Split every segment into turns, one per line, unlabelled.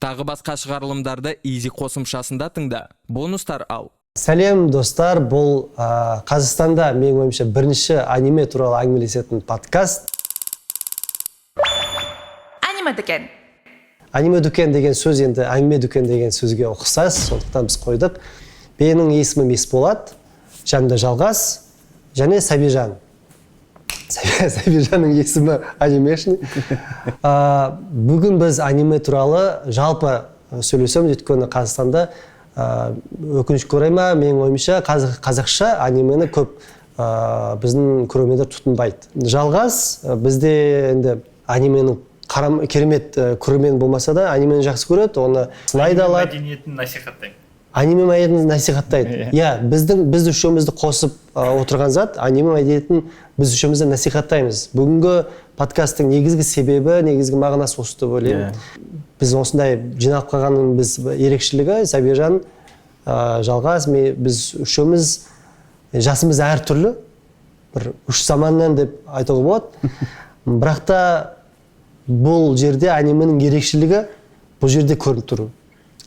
Тағы басқа шығарылымдарды Easy қосымшасында тыңда. Бонустар ал.
Сәлем достар, бұл Қазақстанда менің ойымша бірінші аниме туралы әңгімелесетін подкаст.
Аниме дүкен.
Аниме дүкен деген сөз енді әңгіме дүкен деген сөзге ұқсас, сондықтан біз қойдық. Менің есімім Есболат, жанымда Жалғас және Сәбижан. Сәбижанның есімі анимешный. Бүгін біз аниме туралы жалпы сөйлесеміз, өйткені Қазақстанда өкінішке орай ма, менің ойымша қазақша анимені көп біздің көрермендер тұтынбайды. Жалғас бізде енді анименің керемет көрермен болмаса да анимені жақсы көреді, оны сынайды алады.
Мәдениетін насихаттайды.
Аниме мәдениетін насихаттайды. Иә, біз үшеумізді қосып отырған зат, аниме мәдениетін біз үшеумізді насихаттаймыз. Бүгінгі подкасттың негізгі себебі, негізгі мағынасы осы деп ойлаймын. Біз осындай жиналып қалғанның біз ерекшелігі, Сәбижан, Жалғас, біз үшеуміз жасымыз әртүрлі, бір үш заманнан деп айтуға болады. Бірақ та бұл жерде анименің ерекшелігі бұл жерде көрініп тұр.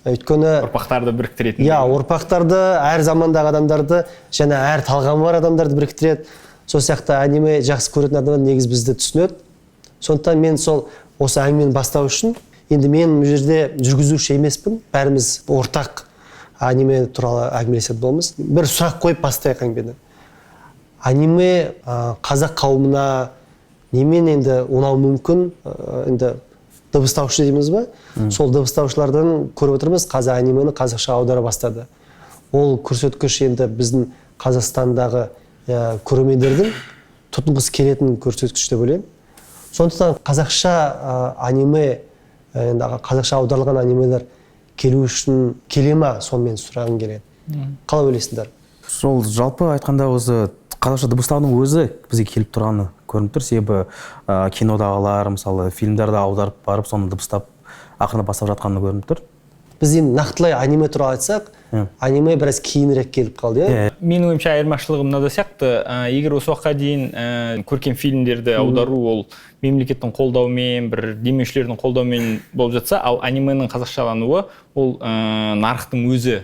Өйткені
ұрпақтарды біріктіретін.
Иә, ұрпақтарды, әр замандағы адамдарды және әр талғамы бар адамдарды біріктіреді. Сол сияқты аниме жақсы көретін адамдар негіз бізді түсінеді. Сондықтан мен осы әңгімені бастау үшін, енді мен бұл жерде жүргізуші емеспін, бәріміз ортақ аниме туралы әңгімелесетін боламыз. Бір сұрақ қойып бастайық әңгімені. Аниме қазақ қауымына немен енді ұнауы мүмкін, енді дыбыстаушы дейміз ба? Сол дыбыстаушылардан көріп отырмыз, қазақ анимені қазақша аудара бастады. Ол көрсеткіш енді біздің Қазақстандағы көрермендердің тұтынғысы келетін көрсеткіш деп ойлаймын. Сондықтан қазақша аниме, қазақша аударылған анимелер келу үшін келе ма, сонымен сұрағым келеді. Қалай ойлайсыңдар?
Сол жалпы айтқанда осы қазақша дыбыстаудың өзі бізге келіп тұрғаны көрініп тұр. Себебі кинодағылар, мысалы фильмдерді аударып барып, соны дыбыстап ақырында бастап жатқаны көрініп тұр.
Біз енді нақтылай аниме туралы айтсақ, аниме біраз кейінірек келіп қалды, иә?
Менің ойымша айырмашылығы мынада сияқты, егер осы уақытқа дейін көркем фильмдерді аудару ол мемлекеттің қолдауымен, бір демеушілердің қолдауымен болып жатса, ал анименің қазақшалануы ол нарықтың өзі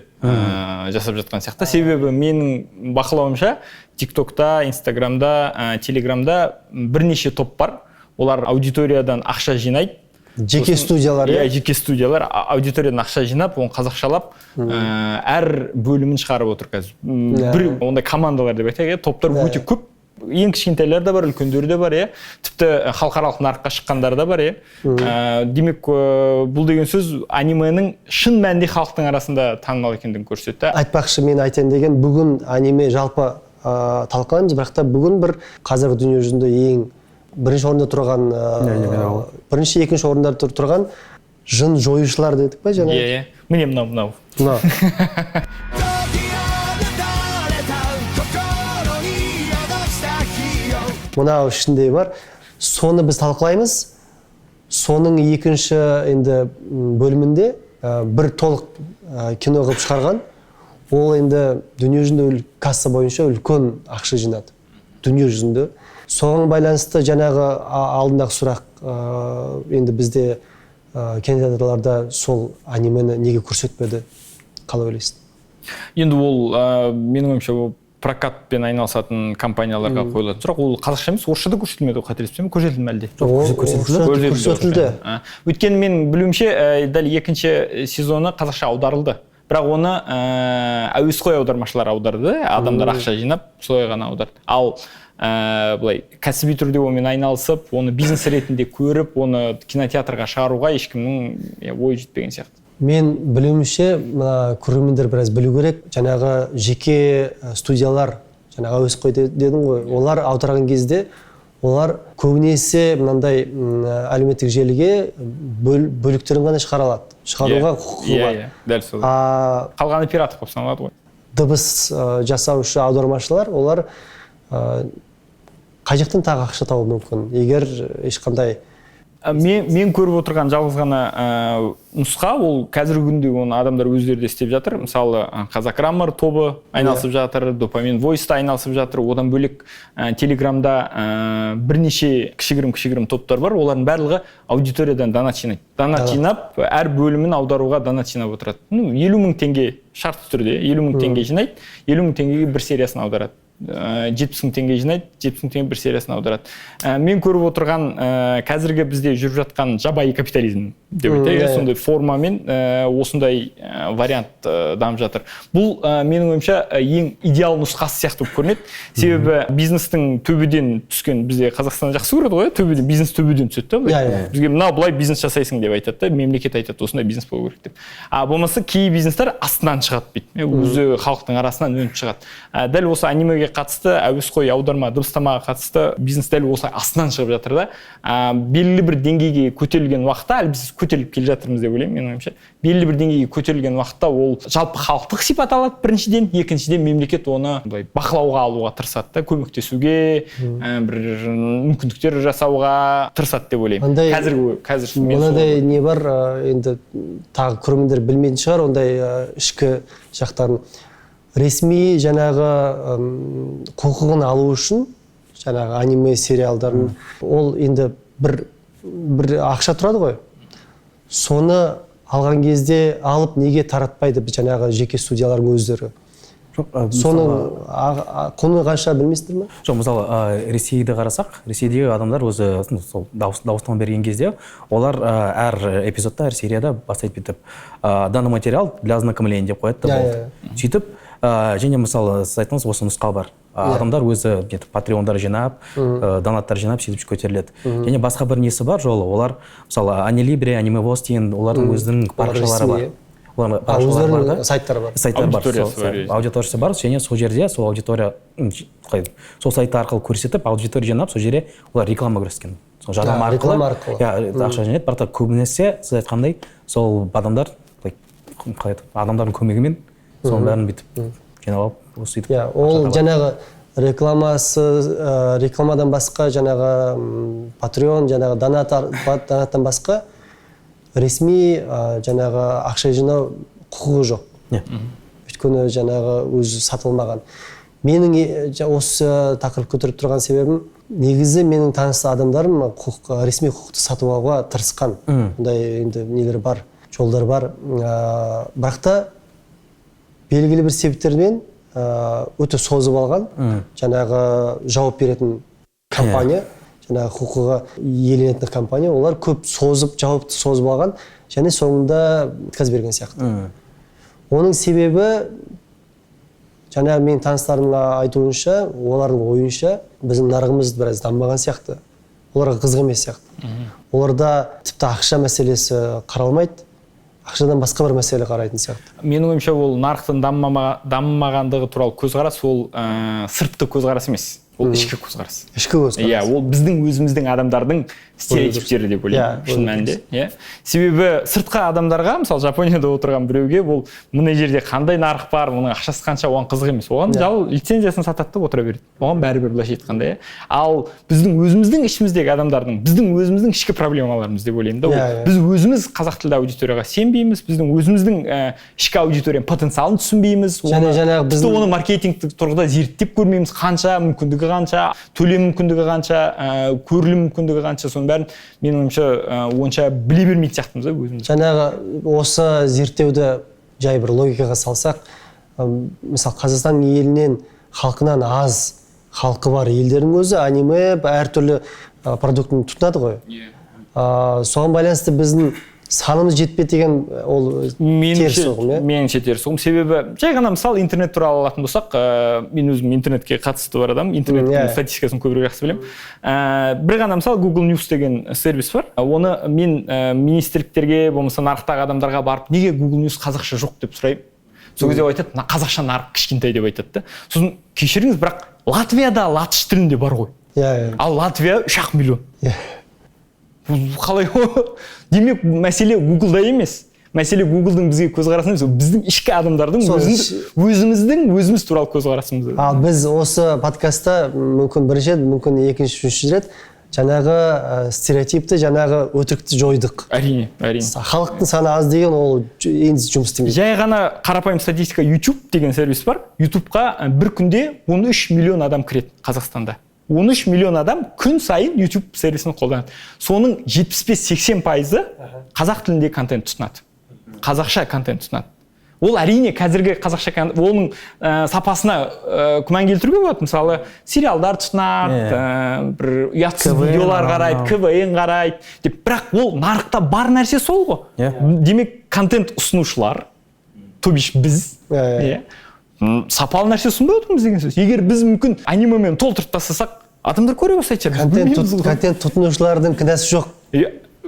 жасап жатқан сияқты. Себебі менің бақылауымша TikTokта, Instagramда, Telegramда бірнеше топ бар. Олар аудиториядан ақша жинайды.
Жеке студиялар,
иә? Жеке студиялар аудиториядан ақша жинап, оны қазақшалап, әр бөлімін шығарып отыр қазір. Бір ондай командалар деп айтайық, топтар өте көп. Ең кішкентайлар да бар, үлкендері де бар, иә. Тіпті халықаралық нарыққа шыққандар да бар, иә. Демек, бұл деген сөз анименің шын мәнінде халықтың арасында танымал екендігін көрсетті.
Айтпақшы, мен айтайын деген, бүгін аниме жалпы талқылаймыз, бірақ та бүгін бір қазіргі дүние жүзінде ең бірінші орында тұрған, бірінші, екінші орындар тұрған жын жойушылар дедік па жаңа?
Иә, міне мынау.
Мынау ішінде бар. Соны біз талқылаймыз. Соның екінші енді бөлімінде бір толық кино қылып шығарған. Ол енді дүние жүзінде касса бойынша үлкен ақша жинады. Дүние жүзінде. Соған байланысты жаңағы алдындағы сұрақ, енді бізде кинотеатрларда сол анимені неге көрсетпеді? Қалай ойлайсың?
Енді ол менің ойымша прокатпен айналысатын компанияларға қойылатын сұрақ. Ол қазақша емес, орысшада көрсетілмеді, қателеспесем, көрсетілді ме әлде?
Көрсетілді.
Өйткені мен білуімше, дәл екінші сезоны қазақша аударылды. Бірақ оны әуесқой аудармашылар аударды, адамдар ақша жинап, солай ғана аударды. Ал былай кәсіби түрде онымен айналысып, оны бизнес ретінде көріп, оны кинотеатрға шығаруға ешкімнің ойы жетпеген сияқты.
Мен білуімше, көрермендер біраз білу керек. Жаңағы жеке студиялар, жаңағы әуесқой дедің ғой, олар аударған кезде, олар көбінесе мынандай әлеуметтік желіге бөліктерін ғана шығара алады. Шығаруға құқығы бар.
Дәл сол. Қалғаны пираттық болып саналады ғой.
Дыбыс жасаушы аудармашылар, олар қай жақтан тағы ақша табуы мүмкін? Егер ешқандай
мен көріп отырған жалғыз ғана нұсқа ол қазіргі күнде оны адамдар өздері де істеп жатыр. Мысалы Казаграммар тобы айналысып жатыр, Допамин Voice-та айналысып жатыр. Одан бөлек Телеграмда бірнеше кішігірім топтар бар. Олардың барлығы аудиториядан донат жинайды. Донат жинап, әр бөлімін аударуға донат жинап отырады. 50 мың теңге шартты түрде 50 мың теңге жинайды, 50 мың теңгеге бір сериясын аударады. 70 мың теңге жинайды, 70 мың теңге бір сериясын аударады. Мен көріп отырған қазіргі бізде жүріп жатқан жабайы капитализм деп айтайық, сондай формамен осындай вариант дамып жатыр. Бұл менің ойымша ең идеал нұсқасы сияқты көрінеді. Себебі бизнестің төбеден түскен, бізде Қазақстан жақсы көреді ғой, төбеден бизнес төбеден түседі да. Бізге мына былай бизнес жасайсың деп айтады да, мемлекет айтады осындай бизнес болу керек деп. Болмаса кей бизнестер астынан шығады дейді. Өзі халықтың арасынан өніп шығады. Дәл осы анимеге қатысты, әуесқой аударма, дыбыстамаға қатысты бизнес дәл осылай астынан шығып жатыр да. Белгілі бір деңгейге көтерілген уақытта, әлі біз көтеріліп келе жатырмыз деп ойлаймын, менің ойымша. Белгілі бір деңгейге көтерілген уақытта ол жалпы халықтық сипат алады біріншіден, екіншіден мемлекет оны бақылауға алуға тырысады да, көмектесуге, бір мүмкіндіктер жасауға тырысады деп ойлаймын. Қазір
мынадай не бар, енді тағы көрермендер білмейтін шығар, ондай ішкі жақтарын. Ресми жаңағы құқығын алу үшін жаңағы аниме сериалдарын ол енді бір ақша тұрады ғой. Соны алған кезде алып неге таратпайды жаңағы жеке студиялардың өздері? Соның құны қанша білмейсіздер ме?
Жоқ, мысалы Ресейді қарасақ, Ресейдегі адамдар өзі дауыстан берген кезде олар әр эпизодта, әр серияда бастайды бүйтіп данный материал для ознакомления деп қояды да болды. Сөйтіп және мысалы сіз айттыңыз осы нұсқа бар. Адамдар өзі патреондар жинап, донаттар жинап сөйтіп көтеріледі. Және басқа бір несі бар жолы, олар мысалы Анилибре, Анимевос деген олардың өзінің парақшалары бар.
Өздерінің сайттары бар.
Сайттар бар, аудиториясы бар, және сол жерде сол аудитория сол сайты арқылы көрсетіп, аудитория жинап, сол жерде олар реклама көрсеткен. Сол жарнама арқылы ақша жинайды. Бірақ көбінесе сіз айтқандай сол адамдардың көмегімен соның бәрін бүйтіп жинап алып сөйтіп.
Ол жаңағы рекламадан басқа жаңағы Patreon, жаңағы донаттан басқа ресми жаңағы ақша жинау құқығы жоқ. Өйткені жаңағы өзі сатылмаған. Менің осы тақырып көтеріп тұрған себебім, негізі менің танысты адамдарым ресми құқықты сатып алуға тырысқан. Бұндай енді нелер бар, жолдар бар. Бірақ та белгілі бір себептермен өте созып алған жаңағы жауап беретін компания, жаңағы құқығы иеленетін компания, олар көп жауапты созып алған, және соңында отказ берген сияқты. Оның себебі жаңағы менің таныстарымға айтуынша, олардың ойынша біздің нарығымыз біраз дамымаған сияқты. Оларға қызық емес сияқты. Оларда тіпті ақша мәселесі қаралмайды. Ақшадан басқа бір мәселе қарайтын сияқты.
Менің ойымша ол нарықтың дамымағандығы туралы көзқарас, ол сыртқы көзқарас емес. Ол ішкі көзқарас.
Ішкі көзқарас.
Ол біздің өзіміздің адамдардың стереотиптері деп ойлаймын, шын мәнінде. Себебі сыртқы адамдарға, мысалы Жапонияда отырған біреуге, бұл мына жерде қандай нарық бар, оның ақшасы қанша, оған қызық емес. Оған жал лицензиясын сатады отыра береді. Оған бәрібір былайша айтқанда. Ал біздің өзіміздің ішіміздегі адамдардың, біздің өзіміздің ішкі проблемаларымыз деп ойлаймын да. Біз өзіміз қазақ тілді аудиторияға сенбейміз, біздің өзіміздің ішкі аудиторияның потенциалын түсінбейміз. Тіпті оны маркетингтік тұрғыда зерттеп көрмейміз, қанша мүмкіндігі қанша, төлем мүмкіндігі қанша, көрілім мүмкіндігі қанша, соның бәрін менің ойымша онша біле бермейтін сияқтымыз өзіміз.
Жаңағы осы зерттеуді жай бір логикаға салсақ, мысалы Қазақстан елінен халқынан аз халқы бар елдердің өзі аниме әртүрлі продуктын тұтынады ғой. Соған байланысты біздің санымыз жетпеді деген ол теріс ұғым, иә?
Меніңше теріс ұғым. Себебі жай ғана мысалы интернет туралы алатын болсақ, мен өзім интернетке қатысты бар адам, интернеттің статистикасын көбірек жақсы білемін. Бір ғана мысалы Google News деген сервис бар. Оны мен министрліктерге, болмаса нарықтағы адамдарға барып, неге Google News қазақша жоқ деп сұраймын. Сол кезде айтады, қазақша нарық кішкентай деп айтады да. Сосын кешіріңіз, бірақ Латвияда латыш тілінде бар ғой. Ал Латвия 3 миллион. Қалай демек мәселе Google-да емес. Мәселе Google-дың бізге көзқарасы емес, біздің ішкі адамдардың өзіміз туралы көзқарасымыз.
Ал біз осы подкастта мүмкін бірінші рет, мүмкін екінші, үшінші рет жаңағы стереотипті, жаңағы өтірікті жойдық.
Әрине.
Халықтың саны аз деген ол енді жұмыс істемейді.
Жай ғана қарапайым статистика, YouTube деген сервис бар. YouTube'қа бір күнде 13 миллион адам кіреді Қазақстанда. 13 миллион адам күн сайын YouTube сервисін қолданады. Соның 75-80% қазақ тілінде контент тұтынады. Қазақша контент тұтынады. Ол әрине қазіргі қазақша контент, оның сапасына күмән келтіруге болады. Мысалы, сериалдар тұтынады, бір ұятсыз видеолар қарайды, КВН қарайды деп, бірақ ол нарықта бар нәрсе сол ғой. Демек, контент ұсынушылар, то бишь біз, сапалы нәрсе ұсынбай отырмыз деген сөз. Егер біз мүмкін анимемен толтырып тастасақ, адамдар көре бастайды.
Контент тұтынушылардың кінәсі жоқ.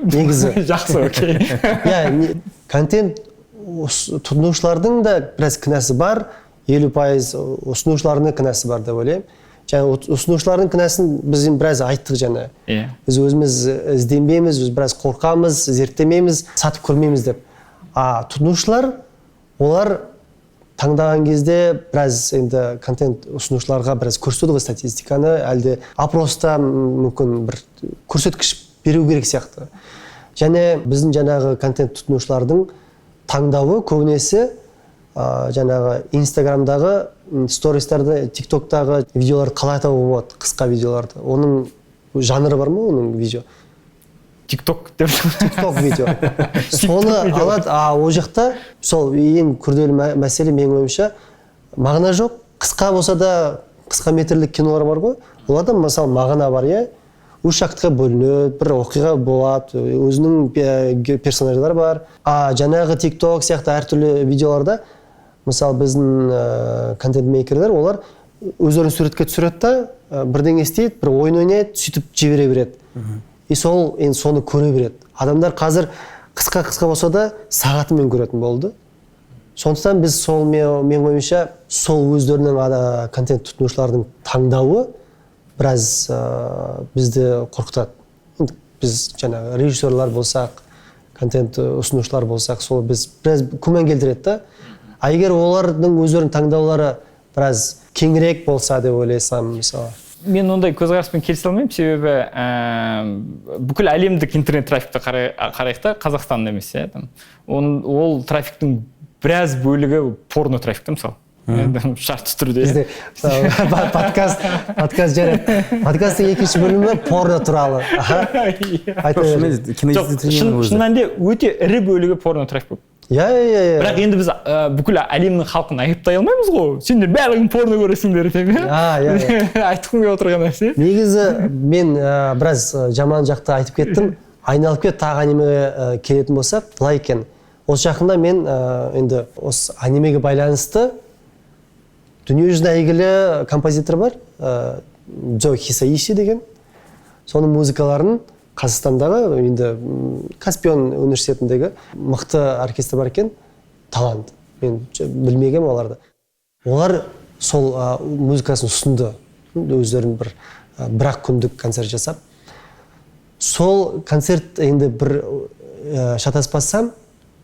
Негізі.
Жақсы, окей.
Контент тұтынушылардың да біраз кінәсі бар, 50% ұсынушылардың кінәсі бар деп ойлаймын. Және ұсынушылардың кінәсін біз біраз айттық жаңа. Біз өзіміз ізденбейміз, біз біраз қорқамыз, зерттемейміз, сатып көрмейміз деп. Тұтынушылар, олар таңдаған кезде біраз енді контент ұсынушыларға біраз көрсетеді ғой статистиканы, әлде опроста мүмкін бір көрсеткіш беру керек сияқты. Және біздің жаңағы контент тұтынушылардың таңдауы көбінесе жаңағы Инстаграмдағы стористарды, тиктоктағы видеоларды қалай табуға болады, қысқа видеоларды. Оның жанры бар ма оның видео?
Тикток деп.
Тикток видео. Соны алады, ол жақта сол ең күрделі мәселе менің ойымша мағына жоқ. Қысқа болса да қысқа метрлік кинолар бар ғой. Оларда мысалы мағына бар, үш актқа бөлінеді, бір оқиға болады, өзінің персонаждар бар. Жаңағы TikTok сияқты әртүрлі видеоларда, мысалы біздің контент-мейкерлер, олар өздерін суретке түсіреді да, бірдеңе істейді, бір ойын ойнайды, сөйтіп жібере береді. И сол енді соны көре береді. Адамдар қазір қысқа болса да сағатымен көретін болды. Сондықтан біз сол мен ойымша сол өздерінің контент тұтынушылардың таңдауы біраз бізді қорқытады. Біз жаңағы режиссерлар болсақ, контент ұсынушылар болсақ, сол біз біраз күмән келтіреді да. Егер олардың өздерінің таңдаулары біраз кеңірек болса деп ойласам, мысалы.
Мен ондай көзқараспен келісе алмаймын, себебі бүкіл әлемдік интернет трафикті қарайық та, Қазақстан емес. Ол трафиктің біраз бөлігі порно трафикті, мысалы. Шартты түрде.
Подкаст жарайды. Подкасттың екінші бөлімі порно туралы.
Шын мәнінде өте ірі бөлігі порно трафик болып. Бірақ енді біз бүкіл әлемнің халқын айыптай алмаймыз ғой. Сендер бәрің порно көресіңдер деп. Айтқым келіп отырған нәрсе.
Негізі мен біраз жаман жақты айтып кеттім. Айналып кет тағы анимеге келетін болсақ, былай екен. Осы жақында мен енді осы анимеге байланысты дүниежүзінде әйгілі композитор бар, Джо Хисаиши деген. Соның музыкаларын Қазақстандағы, енді Каспион университетіндегі мықты оркестр бар екен, талант. Мен білмегем оларды. Олар сол музыкасын ұсынды, өздерін бір-ақ күндік концерт жасап. Сол концерт енді бір шатаспасам,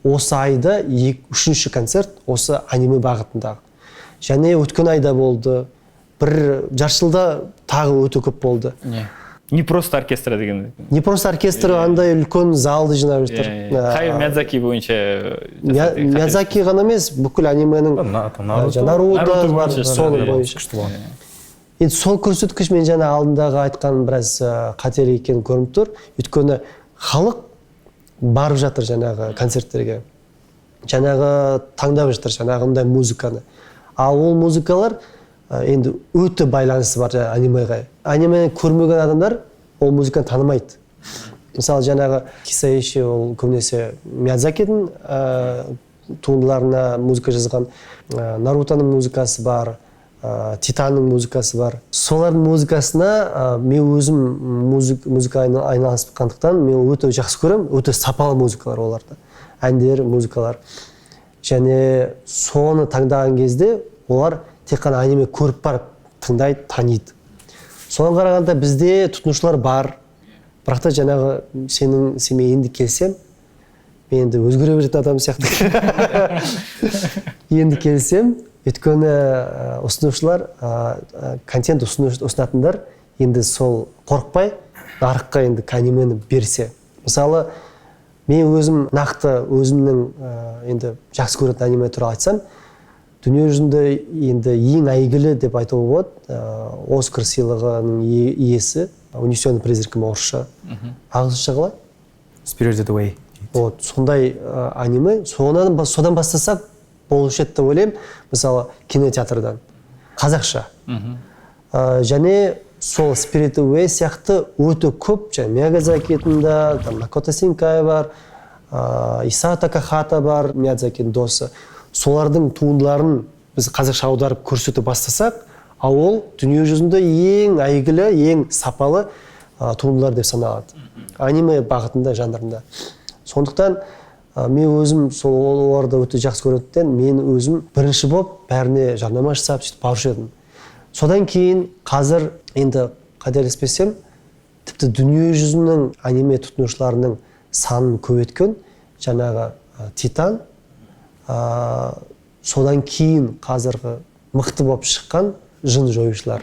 осы айда үшінші концерт осы аниме бағытындағы. Және өткен айда болды, бір жаршылда тағы өте көп болды.
Не просто оркестр деген.
Не просто оркестр, андай үлкен залды жинап жатыр.
Хайо Миядзаки бойынша.
Миядзаки ғана емес, бүкіл анименің Наруто бар, соның бойынша. Енді сол көрсеткіш мен жаңа алдындағы айтқан біраз қателік екенін көрініп тұр. Өйткені халық барып жатыр жаңағы концерттерге. Жаңағы таңдап жатыр жаңағы мындай музыканы. Ал ол музыкалар енді өте байланысы бар анимеға. Анимені көрмеген адамдар ол музыканы танымайды. Мысалы жаңағы Хисаиши ол көбінесе Миядзакидің туындыларына музыка жазған, Нарутоның музыкасы бар, Титанның музыкасы бар. Солардың музыкасына мен өзім музыкаға айналысқандықтан мен өте жақсы көрем, өте сапалы музыкалар оларда. Әндер, музыкалар. Және соны таңдаған кезде олар тек қана аниме көріп барып тыңдайды, таниды. Соған қарағанда бізде тұтынушылар бар. Бірақ та жаңағы сенімен енді келсем, мен енді өзгере беретін адам сияқты. Енді келсем, өйткені ұсынушылар, контент ұсынатындар енді сол қорықпай, нарыққа енді анимені берсе. Мысалы, мен өзім нақты өзімнің енді жақсы көретін аниме туралы айтсам, дүние жүзінде енді ең әйгілі деп айтуға болады. Оскар сыйлығының иесі, «Унесенный призраками» орысша, ағылшынша қалай?
Spirited Away.
Вот, сондай аниме, содан бастасақ болушы еді деп ойлаймын. Мысалы, кинотеатрдан, қазақша. Және сол Spirited Away сияқты өте көп, Миядзакидің да, Макото Синкай бар, Исао Такахата бар, Миядзакидің досы. Солардың туындыларын біз қазақша аударып көрсете бастасақ, ол дүние жүзінде ең әйгілі, ең сапалы туындылар деп саналады. Аниме бағытында, жанрында. Сондықтан мен өзім сол оларды өте жақсы көргендіктен, мен өзім бірінші боп бәріне жарнама жасап, сөйтіп барушы едім. Содан кейін қазір енді қателеспесем, тіпті дүние жүзінің аниме тұтынушыларының санын көбейткен жаңағы Титан, содан кейін қазіргі мықты болып шыққан жын жоюшылар.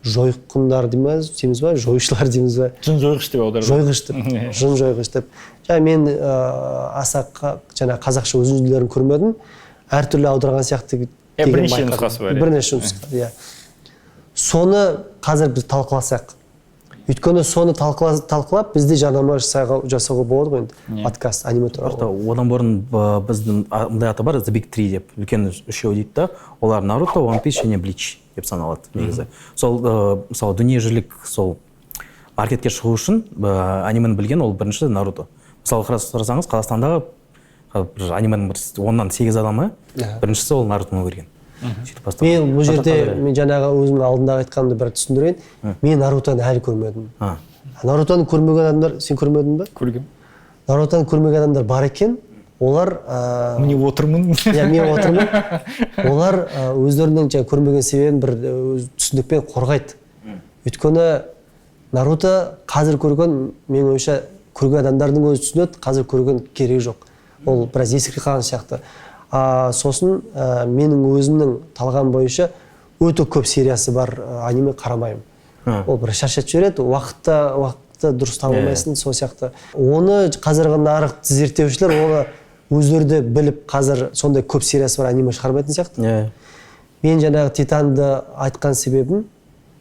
Жойқындар дейміз ба, жоюшылар дейміз ба?
Жын жойғыш деп аударып.
Жойғыш деп, жын жойғыш деп. Мен аса қазақша үзінділерін көрмедім. Әртүрлі аударған сияқты.
Бірнеше нұсқасы бар.
Бірнеше нұсқа, иә. Соны қазір біз талқыласақ. Өйткені соны талқылап, бізде жарнама жасауға болады ғой енді. Подкаст, аниме туралы.
Одан бұрын біздің мындай аты бар, The Big Three деп, үлкен үшеу дейді да. Олар Наруто, One Piece және Bleach деп саналады негізі. Сол мысалы дүниежүзілік сол маркетке шығу үшін анимені білген ол бірінші Наруто. Мысалы қарасаңыз, Қазақстандағы анименің 10-нан 8 адамы біріншісі ол Нарутоны көрген.
Мен бұл жерде мен жаңағы өзімнің алдындағы айтқанымды бір түсіндірейін. Мен Нарутоны әлі көрмедім. Нарутоны көрмеген адамдар, сен көрмедің бе?
Көргем.
Нарутоны көрмеген адамдар бар екен. Олар
Міне отырмын.
Иә, мен отырмын. Олар өздерінің көрмеген себебін бір түсінікпен қорғайды. Өйткені Наруто қазір көрген, мен ойымша көрген адамдардың өзі түсінеді, қазір көрген керегі жоқ. Ол біраз ескіре қалған сияқты. Сосын менің өзімнің талғам бойынша өте көп сериясы бар аниме қарамаймын. Ол бір шаршатып жібереді, уақытты дұрыс табылмайсың, сол сияқты. Оны қазіргі нарық зерттеушілер оны өздері де біліп, қазір сондай көп сериясы бар аниме шығармайтын сияқты. Мен жаңағы Титанды айтқан себебім,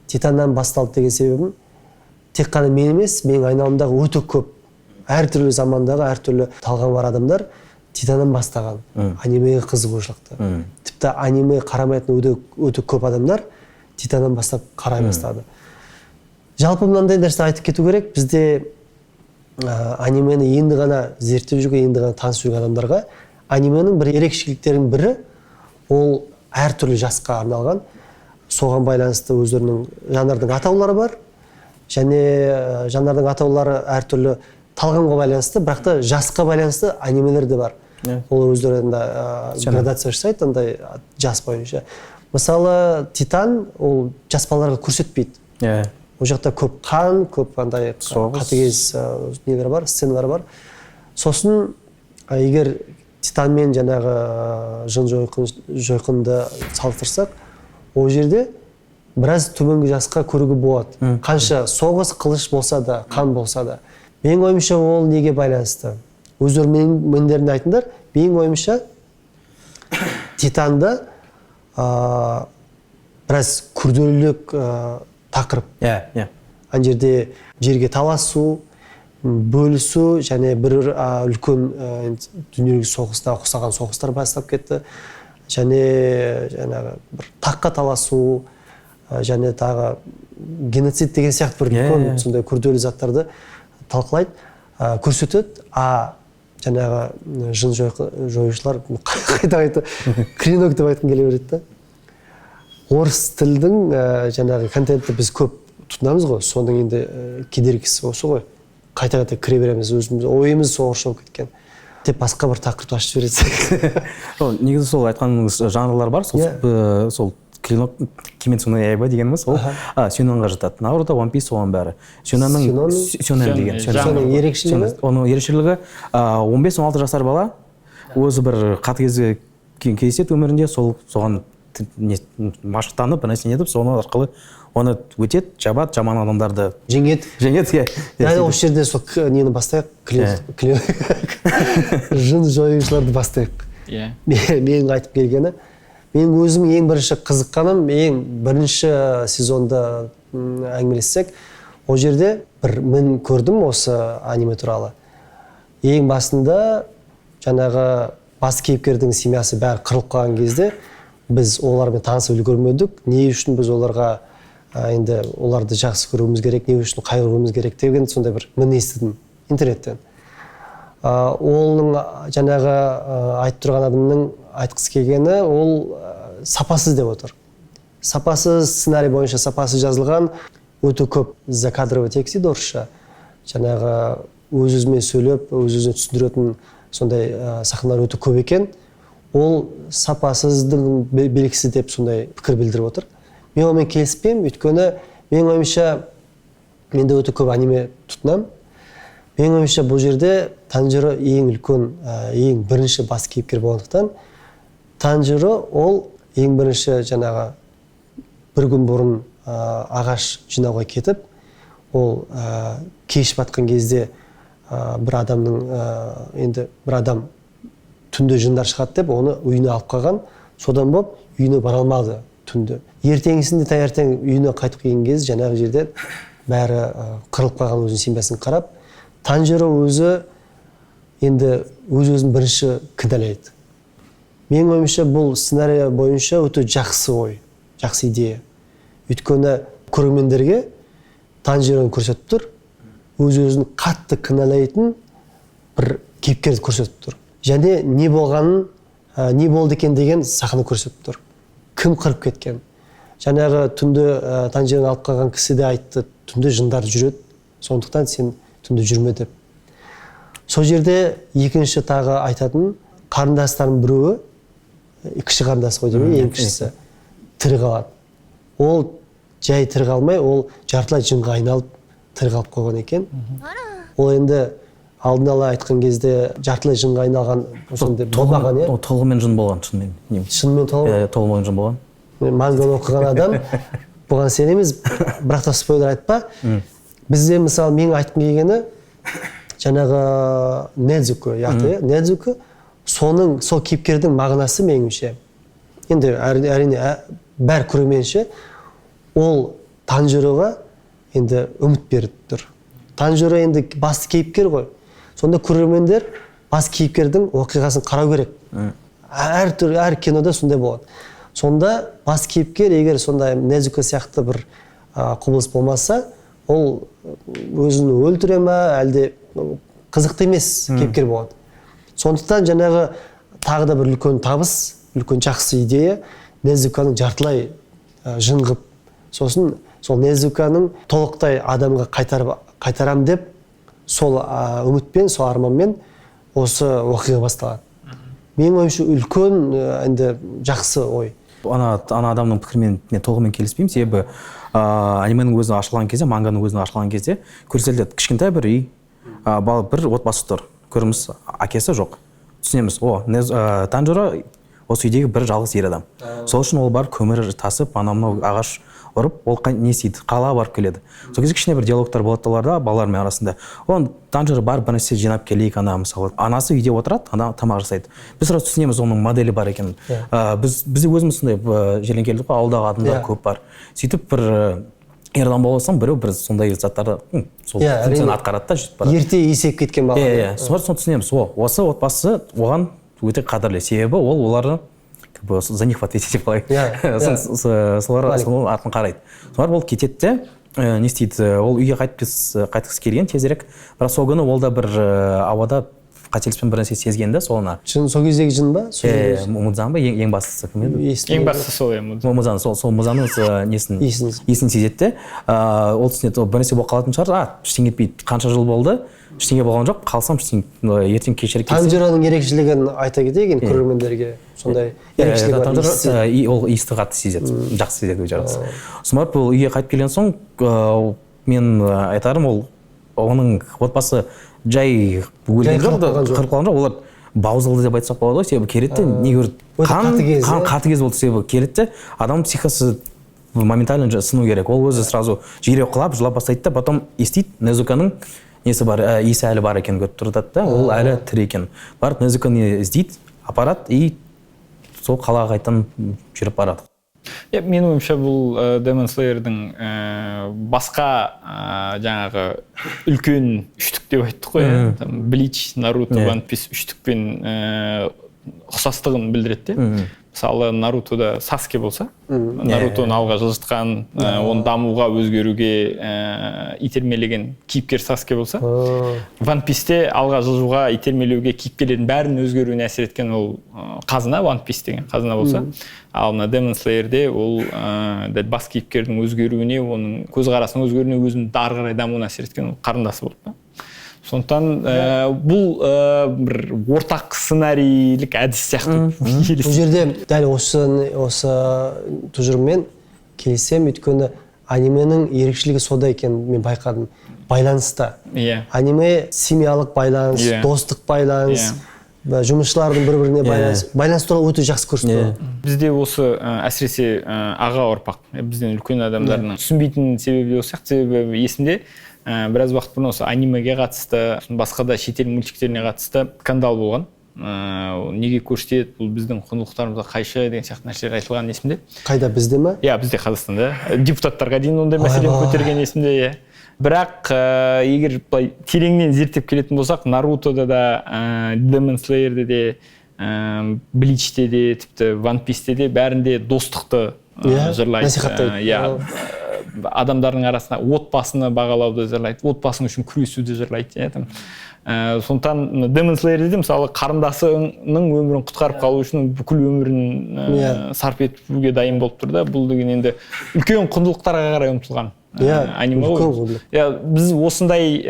Титаннан басталды деген себебім, тек қана мен емес, менің айналамдағы өте көп, әртүрлі замандағы, әртүрлі талғам бар адамдар Титаннан бастаған анимеге қызығушылықты. Тіпті аниме қарамайтын өте көп адамдар Титаннан бастап қарай бастады. Жалпы мынандай нәрсе айтып кету керек, бізде анимені енді ғана зерттеп жүрген, енді ғана танысып жүрген адамдарға анименің бір ерекшеліктерінің бірі ол әртүрлі жасқа арналған, соған байланысты өздерінің жанрдың атаулары бар, және жанрдың атаулары әртүрлі талғамға байланысты, бірақ та жасқа байланысты анимелер де бар. Олар өздерінде градация жасайды, андай жас бойынша. Мысалы, Титан ол жас балаларға көрсетпейді. Ол жақта көп қан, көп андай қатыгез нелер бар, сценалар бар. Сосын егер Титанмен жаңағы жын жойқынды салыстырсақ, ол жерде біраз төменгі жасқа көруге болады. Қанша соғыс қылыш болса да, қан болса да. Менің ойымша ол неге байланысты? Өздері мендерінде айтыңдар, менің ойымша Титанда біраз күрделілік тақырып. Ана жерде жерге таласу, бөлісу, және бір үлкен дүниелік соғыста ұқсаған соғыстар бастап кетті. Және бір таққа таласу, және тағы геноцид деген сияқты бір үлкен сондай күрделі заттарды талқылайды, көрсетеді. Жаңағы жын жоюшылар қайта кринок деп айтқым келе береді. Орыс тілдің жаңағы контентті біз көп тұтынамыз ғой, соның енді кедергісі осы ғой. Қайта кіре береміз, өзіміз ойымыз соғырша болып кеткен. Тек басқа бір тақырып ашып жібереді.
Негізі сол айтқаныңыз жанрлар бар, сол Kimetsu no Yaiba дегеніміз, ол Сюнонға жатады. Наруто, One Piece соған бәрі. Сюнон деген.
Соның ерекшелігі?
Оның ерекшелігі 15-16 жасар бала өзі бір қатыгез кездеседі өмірінде, соған машықтанып бір нәрсе етіп соны арқылы оны өтеді, жабады, жаман адамдарды
жеңеді.
Иә.
Дәл осы жерде сол нені бастайық, жын жоюшыларды бастайық.
Иә.
Менің айтып келгені, мен өзім ең бірінші қызыққаным, ең бірінші сезонда әңгімелессек, ол жерде бір мен көрдім осы аниме туралы. Ең басында жаңағы бас кейіпкердің семьясы бәрі қырылып қалған кезде біз олармен танысып үлгермедік. Не үшін біз оларға енді оларды жақсы көруіміз керек, не үшін қайғыруымыз керек деген сондай бір мен естідім интернеттен. Оның жаңағы айтып тұрған адамның айтқысы келгені ол сапасыз деп отыр. Сапасыз сценарий бойынша сапасыз жазылған, өте көп закадровый текст дейді орысша. Жаңағы өз-өзімен сөйлеп, өз-өзіне түсіндіретін сондай сахналар өте көп екен. Ол сапасыздың белгісі деп сондай пікір білдіріп отыр. Мен онымен келіспеймін, өйткені менің ойымша менде өте көп аниме тұтынамын. Менің ойымша бұл жерде Танжиро ең үлкен, ең бірінші бас кейіпкер болғандықтан, Танжиро ол ең бірінші жаңағы бір күн бұрын ағаш жинауға кетіп, ол кеш батқан кезде бір адам түнде жындар шығады деп, оны үйіне алып қалған. Содан болып үйіне бара алмады түнде. Ертеңгісінде таңертең үйіне қайтып келген кезде жаңағы жерде бәрі қырылып қалған өзінің семьясын қарап, Танжиро өзі енді өз-өзін бірінші кінәлайды. Менің ойымша бұл сценарий бойынша өте жақсы ой, жақсы идея. Өйткені көрермендерге Танжироны көрсетіп тұр, өз-өзін қатты кінәлайтын бір кейіпкерді көрсетіп тұр. Және не болғанын, не болды екен деген сахна көрсетіп тұр. Кім қырып кеткен? Жаңағы түнде Танжироны алып қалған кісі де айтты, түнде жындар жүреді, сондықтан сен түнде жүрме деп. Сол жерде екінші тағы айтатын қарындастардың біреуі, кіші қарындасы ғой деймін, ең кішісі тірі қалады. Ол жай тірі қалмай, ол жартылай жынға айналып тірі қалып қойған екен. Ол енді алдын ала айтқан кезде жартылай жынға айналған сондай болмаған, иә?
Толығымен жын болған, шынымен.
Шынымен
толығымен жын болған.
Манганы оқыған адам бұған сенеміз, бірақ та спойлер айтпа. Бізде мысалы менің айтқым келгені жаңағы Недзуко, Недзуко сол кейіпкердің мағынасы меніңше. Енді әрине бәр көрерменше ол Танжироға енді үміт беріп тұр. Танжиро енді басты кейіпкер ғой. Сонда көрермендер бас кейіпкердің оқиғасын қарау керек. Әр кинода сондай болады. Сонда бас кейіпкер егер сондай Недзуко сияқты бір құбылыс болмаса, ол өзін өлтіре ме, әлде қызықты емес кейіпкер болады. Сондықтан жаңағы тағы да бір үлкен табыс, үлкен жақсы идея Недзуконың жартылай жын қып, сосын сол Недзуконың толықтай адамға қайтарам деп сол үмітпен, сол арманмен осы оқиға басталады. Менің ойымша үлкен енді жақсы ой.
Ана адамның пікірмен мен толығымен келіспеймін, себебі анименің өзі ашылған кезде, манганың өзі ашылған кезде көрсетіледі кішкентай бір үй, бір отбасы тұр, көріміз әкесі жоқ. Түсінеміз, Танжиро осы үйдегі бір жалғыз ер адам. Сол үшін ол бар көмір тасып, анау ағаш ұрып, ол не істейді, қалаға барып келеді. Сол кезде кішкене бір диалогтар болады оларда, балалармен арасында. Ол Танжиро бар бір нәрсе жинап келейік, мысалы. Анасы үйде отырады, ана тамақ жасайды. Біз сразу түсінеміз, оның моделі бар екен. Біз өзіміз сондай жерден келдік қой, ауылдағы адамдар көп бар. Сөйтіп бір ер адам болсаң, біреу бір сондай заттарды сол функцияны атқарады да жетіп барады.
Ерте есейіп кеткен бала.
Соны түсінеміз. Осы отбасы оған өте қадірлі, себебі ол оларды за них ответить деп қалай. Солар артын қарайды. Солар ол кетеді де, не істейді, ол үйге қайтқысы келген тезірек. Бірақ сол күні ол да бір ауада қателеспен бір нәрсе сезген да, солына.
Сол кездегі жын ба?
Мудзан ба, ең бастысы кім еді?
Ең бастысы сол
Мудзан. Сол Мудзанның есін сезеді де, ол түсінеді, бір нәрсе болып қалатын шығар, ештеңе етпейді, қанша жыл болды, ештеңе болған жоқ, қалсам ертең кешірек келсем.
Танжироның ерекшелігін айта кетейік, көрермендерге сондай ерекшелігі бар.
Ол иісті қатты сезеді, жақсы сезеді өте жақсы. Сосын ол үйге қайтып келген соң, мен айтарым, оның отбасы жай өлген жоқ, қырып қалған жоқ, олар баузалды деп айтсақ болады ғой, себебі келеді де неге қатыгез болды, себебі келеді де адам психикасы моментально сыну керек, ол өзі сразу жиірек құлап жылап бастайды да, потом естиді Незуканың несі бар, иісі әлі бар екен көріп тұрады да, ол әлі тірі екен, барып Незуканы іздейді, апарады и сол қалаға қайтадан жүріп барады.
Менің ойымша бұл Demon Slayer'дің басқа жаңағы үлкен үштік деп айттық қой, Bleach, Naruto, One Piece үштікпен ұқсастығын білдіреді де. Мысалы, Нарутода Саске болса, Нарутоны алға жылжытқан, оны дамуға, өзгеруге итермелеген кейіпкер Саске болса, One Piece'те алға жылжуға, итермелеуге, кейіпкерлердің бәрін өзгеруіне әсер еткен ол қазына, One Piece деген қазына болса, ал Demon Slayer'де ол бас кейіпкердің өзгеруіне, оның көзқарасының өзгеруіне, өзінің ары қарай дамуына әсер еткен ол қарындасы болды. Сондықтан бұл бір ортақ сценарийлік әдіс сияқты.
Бұл жерде дәл осы тұжырыммен келісем, өйткені анименің ерекшелігі сода екен мен байқадым. Байланыста. Аниме семьялық байланыс, достық байланыс, жұмысшылардың бір-біріне байланыс туралы өте жақсы көрсетті.
Бізде осы әсіресе аға ұрпақ, бізден үлкен адамдардың түсінбейтін себебі осы сияқты, себебі есімде біраз уақыт бұрын осы анимеге қатысты, басқа да шетел мультиктеріне қатысты скандал болған. Неге көрсетеді, бұл біздің құндылықтарымызға қайшы деген сияқты нәрселер айтылған есімде.
Қайда, бізде ме?
Иә, бізде Қазақстанда. Депутаттарға дейін ондай мәселені көтерген есімде. Бірақ егер тереңнен зерттеп келетін болсақ, Нарутода да, Demon Slayer'де де, Bleach'те де, тіпті One Piece'те де бәрінде достықты жырлайды.
Насихаттайды.
Адамдардың арасында отбасыны бағалауды жырлайды, отбасың үшін күресуді жырлайды. Сондықтан Demon Slayer'де де мысалы қарындасының өмірін құтқарып қалу үшін бүкіл өмірін сарп етуге дайын болып тұр да. Бұл деген енді үлкен құндылықтарға қарай ұмтылған аниме ғой. Біз осындай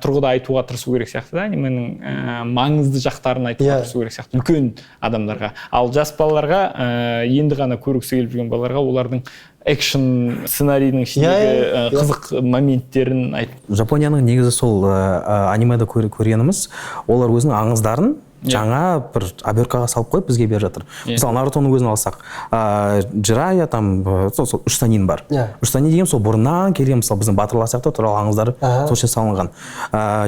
тұрғыда айтуға тырысу керек сияқты да, анименің маңызды жақтарын айтуға тырысу керек сияқты үлкен адамдарға. Ал жас балаларға, енді ғана көргісі келіп жүрген балаларға олардың экшн сценарийдің ішіндегі қызық моменттерін айтып.
Жапонияның негізі сол анимеда көргеніміз, олар өзінің аңыздарын жаңа бір оберткаға салып қойып бізге беріп жатыр. Мысалы, Нарутоның өзін алсақ, Jiraiya там сол үш санин бар. Үш санин деген сол бұрыннан келген, мысалы, біздің батырлар сияқты туралы аңыздары сол үшін салынған.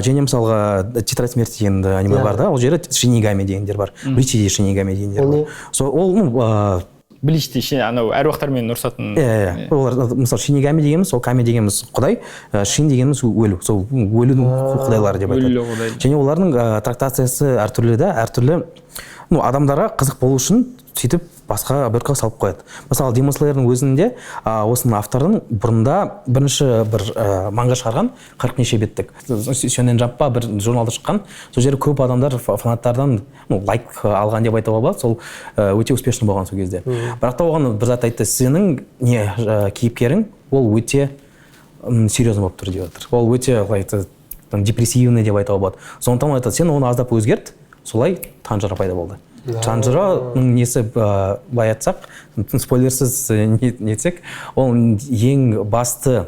Және мысалға Тетрадь смерти деген аниме бар да, ол жерде Шинигами дегендер бар. Бличиде Шинигами дегендер бар. Ол
Бличте анау әруақтармен ұрсатын.
Олар мысалы Шинигами дегеніміз, сол Ками дегеніміз құдай, Шин дегеніміз өлу, сол өлудің құдайлары деп айтады. Және олардың трактациясы әртүрлі да, әртүрлі адамдарға қызық болу үшін сөйтіп басқа оберткаға салып қояды. Мысалы, Demon Slayer'дің өзінде осының автордың бұрында бірінші бір манга шығарған 40 неше беттік. Сөнен жаппа бір журналда шыққан. Сол жерде көп адамдар фанаттардан лайк алған деп айтуға болады. Сол өте успешный болған сол кезде. Бірақ та оған бір зат айтты, сенің кейіпкерің ол өте серьезный болып тұр деп жатыр. Ол өте депрессивный деп айтуға болады. Сондықтан айтады, сен оны аздап өзгерт, солай Танжыра пайда болды. Танжыраның несі бай айтсақ, спойлерсіз нетсек, ол ең басты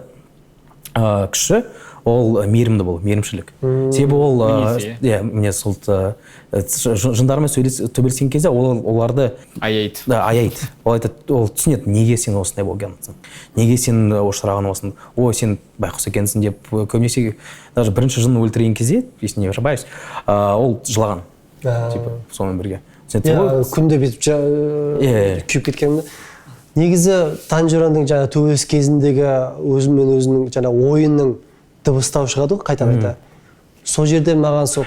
күші, ол мейірімді бол, мейірімшілік. Себебі ол міне сол жындармен төбелескен кезде оларды
аяйды.
Ол айтады, ол түсінеді, неге сен осындай болғансың, неге сен ұшыраған осың, сен байқұс екенсің деп көбінесе даже бірінші жынын өлтірген кезде, есіне ошибаюсь, ол жылаған. Сонымен бірге.
Күнде бетіп күйіп кеткенімді. Негізі Танжираның жаңа төбелес кезіндегі өзімен өзінің жаңа ойынның дыбыстау шығады ғой қайта-қайта. Сол жерде маған сол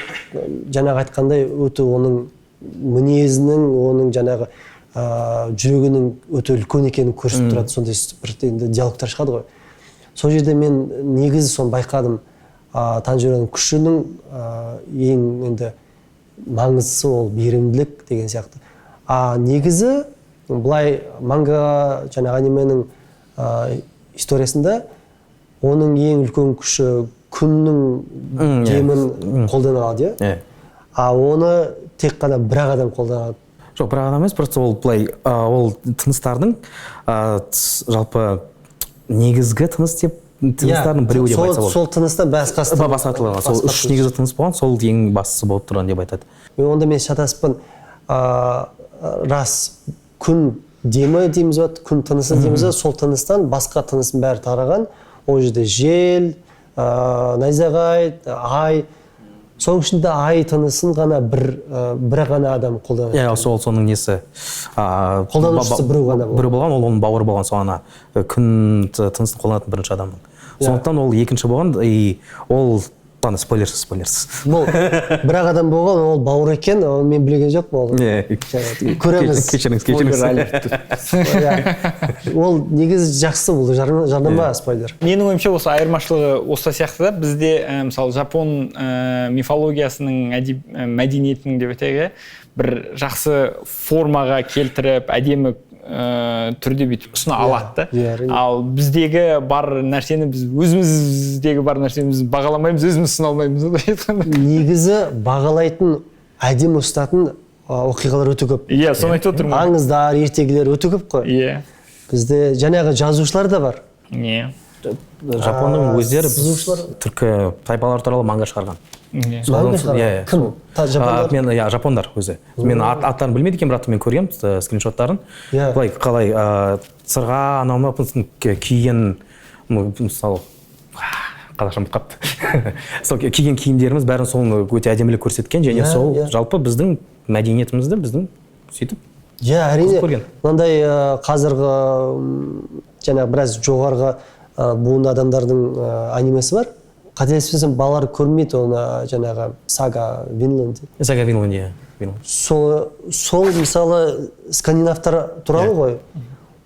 жаңағы айтқандай өте оның мінезінің, оның жаңағы жүрегінің өте үлкен екенін көрсетіп тұрады. Сондай бір диалогтар шығады ғой. Сол жерде мен негізі соны байқадым. Танжираның күшінің ең енді маңыздысы ол мейірімділік деген сияқты. Негізі былай манга және анименің историясында оның ең үлкен күші күннің демін қолданады, оны тек қана бір адам қолданады.
Жоқ, бір адам емес, просто ол былай ол тыныстардың жалпы негізгі тыныс деп тыныстардың біреуі деп айтса болады.
сол тыныстан басқасы
Басқатылған сол үш негізгі тыныс болған, сол ең бастысы болып тұрған деп айтады.
Онда мен шатаспын. Рас күн демі дейміз ба, күн тынысы дейміз ба, сол тыныстан басқа тынысын бәрі тараған. Ол жерде жел, найзағай, ай. Соның ішінде ай тынысын ғана бір ғана адам қолданады.
Иә, соның несі.
Қолданушысы біреу ғана болған.
Біреу болған, ол оның бауыры болған, сол ана күн тынысын қолданатын бірінші адамның. Сондықтан ол екінші болған, ол спойлерсіз.
Бұл бір-ақ адам болған, ол бауыр екен, оны мен білген жоқпын. Көреміз.
Кешіріңіз.
Ол негізі жақсы, бұл жарнама спойлер.
Менің ойымша осы айырмашылығы осы сияқты да, бізде мысалы жапон мифологиясының мәдениетінің деп айтайық, бір жақсы формаға келтіріп, әдемі түрде бүйтіп ұсына алады. Ал біздегі бар нәрсені біз өзіміздегі бар нәрсені біз бағаламаймыз, өзіміз ұсына алмаймыз.
Негізі бағалайтын, әдемі ұстатын оқиғалар өте көп.
Иә, соны айтып отырмын.
Аңыздар, ертегілер өте көп қой.
Иә.
Бізде жаңағы жазушылар да бар.
Иә.
Жапонның өздері түркі тайпалар туралы манга шығарған.
Кім?
Жапондар өзі. Мен аттарын білмейді екен, бірақ мен көргем скриншоттарын. Қалай сырға анау киген, мысалы қазақша ұмытып қапты. Сол киген киімдеріміз бәрін соны өте әдемілік көрсеткен, және сол жалпы біздің мәдениетімізді біздің сөйтіп.
Әрине, мынандай қазіргі жаңағы біраз жоғарғы буын адамдардың анимесі бар. Қателеспесем, балалар көрмейді оны, жаңағы Сага Винланд.
Сага Винланд, иә.
Сол мысалы скандинавтар туралы ғой.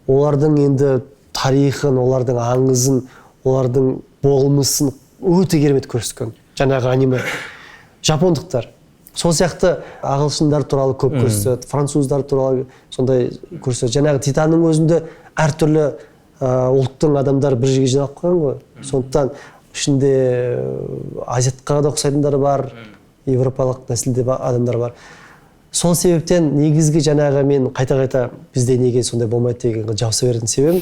Олардың енді тарихын, олардың аңызын, олардың болмысын өте керемет көрсеткен. Жаңағы аниме. Жапондықтар. Сол сияқты ағылшындар туралы көп көрсетеді, француздар туралы сондай көрсетеді. Жаңағы Титанның өзінде әртүрлі ұлттың адамдар бір жерге жиналып қойған ғой. Сондықтан ішінде азиатқа да ұқсайтындар бар, европалық нәсілде адамдар бар. Сол себептен негізгі жаңағы мен қайта-қайта бізде неге сондай болмайды деген жауса беретін себебім,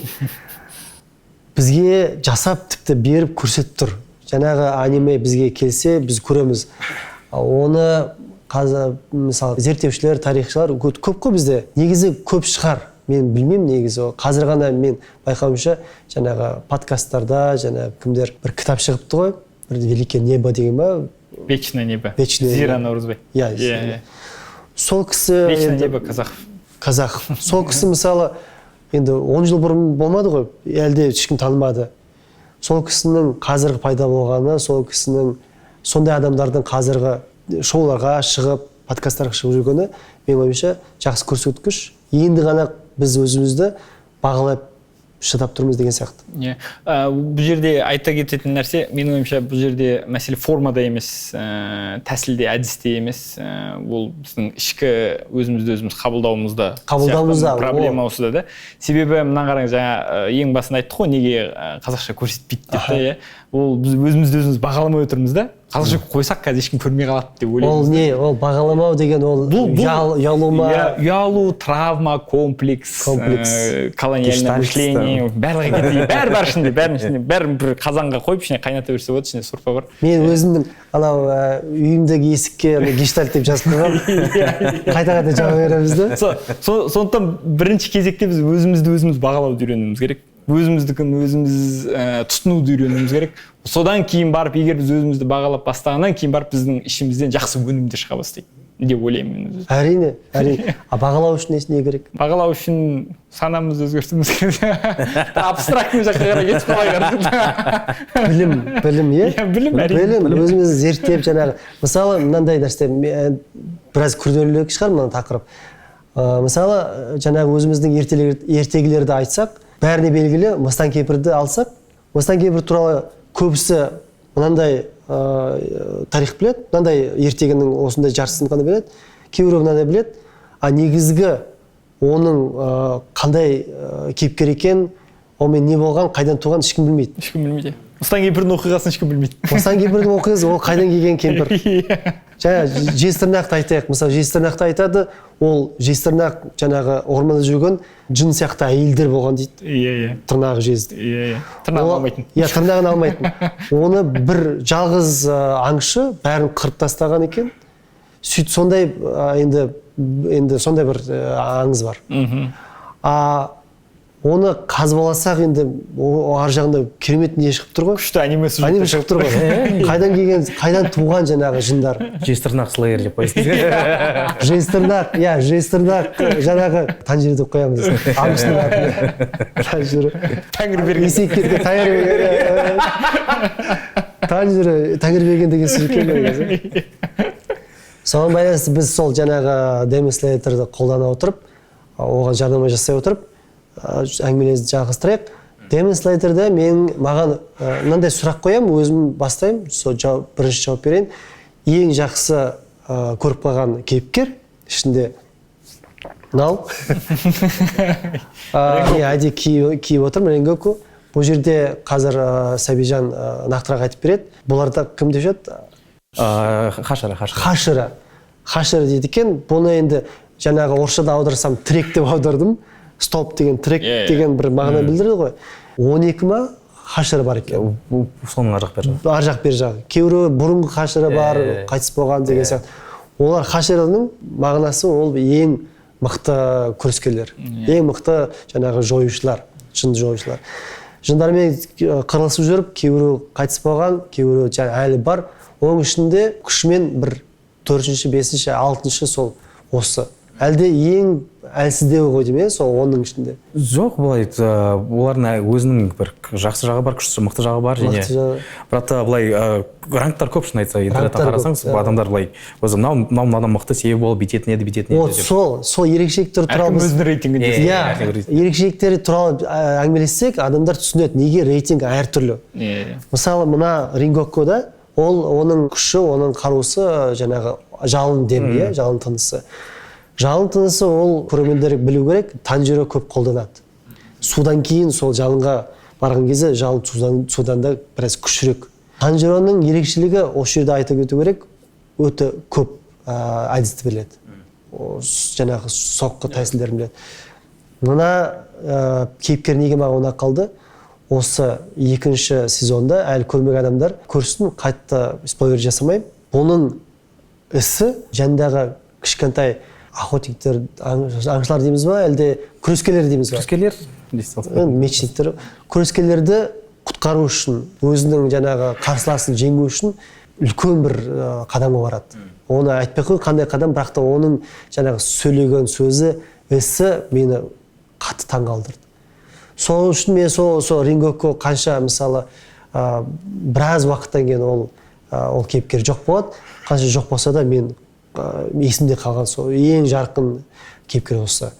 бізге жасап тіпті беріп көрсетіп тұр. Жаңағы аниме бізге келсе, біз көреміз. Оны қазір мысалы зерттеушілер, тарихшылар көп қой бізде. Негізі көп шығар. Мен білмеймін негізі. Қазір ғана мен байқауымша жаңағы подкасттарда жаңағы кімдер бір кітап шығыпты ғой. Бір великое небо деген ба?
Вечное небо.
Зира
Наурызбай.
Иә. Сол кісі
Вечное небо
қазақ. Сол кісі мысалы енді 10 жыл бұрын болмады ғой. Әлде ешкім танымады. Сол кісінің қазіргі пайда болғаны, сол кісінің сондай адамдардың қазіргі шоуларға шығып, подкасттарға шығып жүргені менің ойымша жақсы көрсеткіш. Енді ғана біз өзімізді бағалап шыдап тұрмыз деген сияқты.
Бұл жерде айта кететін нәрсе, менің ойымша бұл жерде мәселе формада емес, тәсілде, әдісте емес, ол біздің ішкі өзімізді өзіміз қабылдауымызда проблема осы да. Себебі мына қараңыз, жаңа ең басында айттық қой, неге қазақша көрсетпейді деп те, ол біз өзімізді өзіміз бағаламай отырмыз да. Қазақша қойсақ қазір ешкім көрмей қалады деп ойлаймыз.
Ол не? Ол бағаламау деген ол ұялу ма?
Ұялу, травма, комплекс, колониальное мышление, бәрі ішінде, бәрін бір қазанға қойып, ішіне қайната берсе болады, ішінде сорпа бар.
Мен өзімнің анау үйімдегі есікке гештальт деп жазып қойғам. Қайта-қайта жауап береміз да.
Сондықтан бірінші кезекте біз өзімізді өзіміз бағалауды үйренуіміз керек. Өзіміздікін өзіміз тұтынуды үйренуіміз керек. Содан кейін барып, егер біз өзімізді бағалап бастағаннан кейін барып біздің ішімізден жақсы өнімдер шыға бастайды деп ойлаймын мен.
Әрине. Бағалау үшін не керек?
Бағалау үшін санамызды өзгертуіміз керек. Абстрактный жаққа қарай кетіп қалай
Білім, иә?
Білім,
өзімізді зерттеп жаңағы. Мысалы, мынандай нәрсе, біраз күрделірек шығар мына тақырып. Мысалы, жаңағы өзіміздің ертегілерді айтсақ, бәріне белгілі, Мыстан кемпірді алсақ, Мыстан кемпір туралы көбісі мынандай тарих біледі, мынандай ертегінің осындай жарысын қана біледі, кейбіреу мынандай біледі, а негізгі оның қандай кейіпкер екен, онымен не болған, қайдан туған ешкім білмейді.
Мыстан кемпірдің оқиғасын ешкім білмейді.
Мыстан кемпірдің оқиғасы ол қайдан келген кемпір. Жаңа жезтырнақты айтайық. Мысалы жезтырнақты айтады, ол жезтырнақ жаңағы орманда жүрген жын сияқты әйелдер болған дейді.
Иә.
Тырнағы жезді.
Иә. Тырнағын алмайтын.
Иә, тырнағын алмайтын. Оны бір жалғыз аңшы бәрін қырып тастаған екен. Сөйтіп сондай енді сондай бір аңыз бар. Оны қазбаласақ енді ар жағында керемет не шығып тұр ғой.
Күшті аниме
Аниме шығып тұр ғой. Қайдан келген, қайдан туған жаңағы жындар.
жезтырнақ слэйер деп қойсын.
Жезтырнақ, иә, жезтырнақ жаңағы Танжир деп қоямыз. Аңшының аты. Танжир.
Тәңір берген.
Есектерге Тәңір берген деген сөз екен. Соған байланысты біз сол жаңағы Demon Slayer'ды қолдана отырып, оған жарнама жасай отырып, әңгімелерімізді жалғастырайық. Demon Slayer'да маған мынандай сұрақ қоямын, өзім бастаймын, бірінші жауап берейін. Ең жақсы көріп қалған кейіпкер ішінде мынау. Әде киіп отырмын, Ренгоку. Бұл жерде қазір Сәбижан нақтырақ айтып береді. Бұларда кім деп жатыр? Хашыра дейді екен. Бұны енді жаңағы орысшада аударсам трек деп аудардым. Стоп деген трек деген бір мағына білдіреді ғой. 12 ма хашыра бар екен.
Соның ар жақ бер жағы.
Ар жақ бер жағы. Кейбіреуі бұрынғы хашыра бар, қайтыс болған деген сияқты. Олар хашыраның мағынасы ол ең мықты күрескерлер. Ең мықты жаңағы жоюшылар, жынды жоюшылар. Жындармен қырылысып жүріп, кейбіреуі қайтыс болған, кейбіреуі әлі бар. Оның ішінде күшімен бір 4-ші, 5-ші, 6-ші сол осы. Әлде ең әлсіздеу ғой дейме, сол оның ішінде.
Жоқ, былай, олардың өзінің бір жақсы жағы бар, күшті мықты жағы бар. Бірақ та былай ранктар көп шын айтса, интернеттен қарасаңыз, адамдар былай, өзі мынау адам мықты себебі болып битетін еді деп.
Сол ерекшеліктер туралы
өзінің рейтингінде.
Ерекшеліктері туралы әңгімелессек, адамдар түсінеді, неге рейтинг әртүрлі. Мысалы, мына Рингокуда оның күші, оның қарусы жаңағы жалын демі, жалын тынысы. Жалын тынысы ол көрермендер білу керек, Танжиро көп қолданады. Судан кейін сол жалынға барған кезде жалын судан да біраз күшірек. Танжироның ерекшелігі осы жерде айта кету керек, өте көп әдісті біледі. Жаңағы соққы тәсілдерін біледі. Мына кейіпкер неге маған ұнап қалды? Осы 2-ші сезонда әлі көрмеген адамдар көрсін, қайтты спойлер жасамаймын. Бұның ісі жандағы кішкентай охотниктер, аңшылар дейміз ба, әлде күрескерлер дейміз ба?
Күрескерлер,
мечниктер. Күрескерлерді құтқару үшін, өзінің жаңағы қарсыласын жеңу үшін үлкен бір қадамға барады. Оны айтпай қой, қандай қадам, бірақ та оның жаңағы сөйлеген сөзі, ісі мені қатты таңғалдырды. Сол үшін мен сол Рингоку қанша мысалы біраз уақыттан кейін ол кейіпкер жоқ болады, қанша жоқ болса да мен есімде қалған сол ең жарқын кейіпкер осы.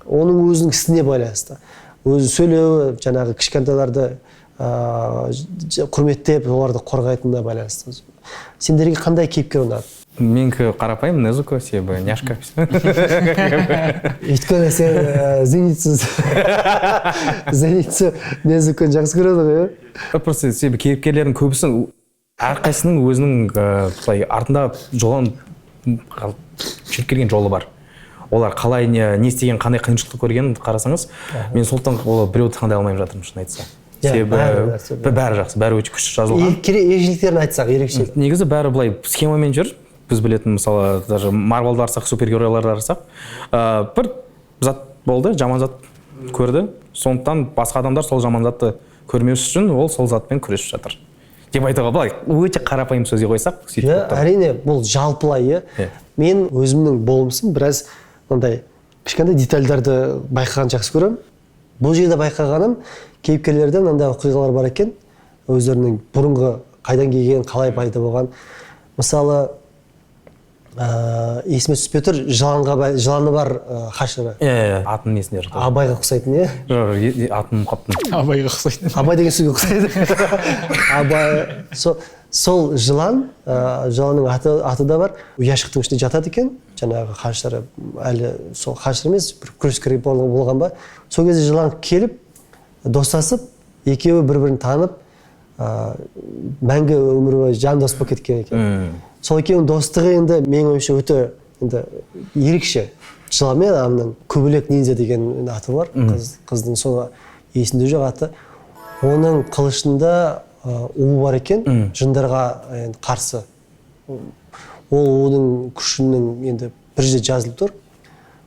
Оның өзінің ісіне байланысты. Өзі сөйлеуі, жаңағы кішкентайларды құрметтеп, оларды қорғайтынына байланысты. Сендерге қандай кейіпкер ұнады?
Менікі қарапайым, Незуко, себебі няшка.
Өйткені сен зенитсі Незуконы жақсы көреді ғой?
Просто себебі кейіпкерлердің көбісі әрқайсының өзінің артында жолын жүріп келген жолы бар. Олар қалай не істеген, қандай қиыншылықты көрген қарасаңыз, мен сондықтан біреуді таңдай алмай жатырмын шын айтса. Себебі бәрі жақсы, бәрі өте күшті жазылған.
Ерекшеліктерін айтсақ, ерекшелік.
Негізі бәрі былай схемамен жүр. Біз білетін, мысалы, даже Марвелді арсақ, супергеройларды арсақ, бір зат болды, жаман зат көрді. Сондықтан басқа адамдар сол жаман затты көрмеу үшін ол сол затпен күресіп жатыр. Деп айтуға былай өте қарапайым сөзге қойсақ,
әрине бұл жалпылай. Мен өзімнің болмысын біраз мындай кішкентай детальдарды байқаған жақсы көремін. Бұл жерде байқағаным кейіпкерлерде мынандай оқиғалар бар екен, өздерінің бұрынғы қайдан келген, қалай пайда болған. Мысалы, есіме түспей тұр, жыланы бар хашыра.
Атын несіне жатыр?
Абайға ұқсайтын,
атын қаптым.
Абайға ұқсайтын.
Абай деген сөзге ұқсайды. Абай, сол жыланның аты да бар. Ұяшықтың ішінде жатады екен, жаңағы хашыра, әлі сол хашыра емес, бір күрескер болған ба. Сол кезде жылан келіп, достасып, екеуі бір-бірін танып, мәңгі өмір бойы жан дос болып кеткен екен. Сол екеуінің достығы енді менің ойымша өте енді ерекше. Жыламен анның көбелек ниндзя деген аты бар. Қыздың соны есінде жоқ аты. Оның қылышында уы бар екен, жындарға қарсы. Ол уының күшінің енді бір жерде жазылып тұр.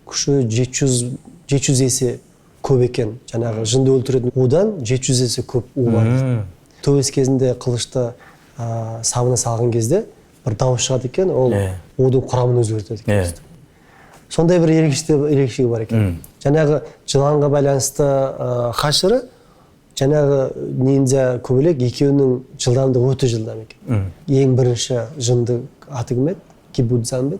Күші 700 есе көп екен. Жаңағы жынды өлтіретін удан 700 есе көп у бар. Төбес кезінде қылышты сабына салған кезде бір дауыс шығады екен, ол удың құрамын өзгертеді екен. Сондай бір ерекшелігі бар екен. Жаңағы жыланға байланысты хашыры, жаңағы ниндзя көбелек екеуінің жылдамдығы өте жылдам екен. Ең бірінші жынды аты кім еді? Кибудзан бе?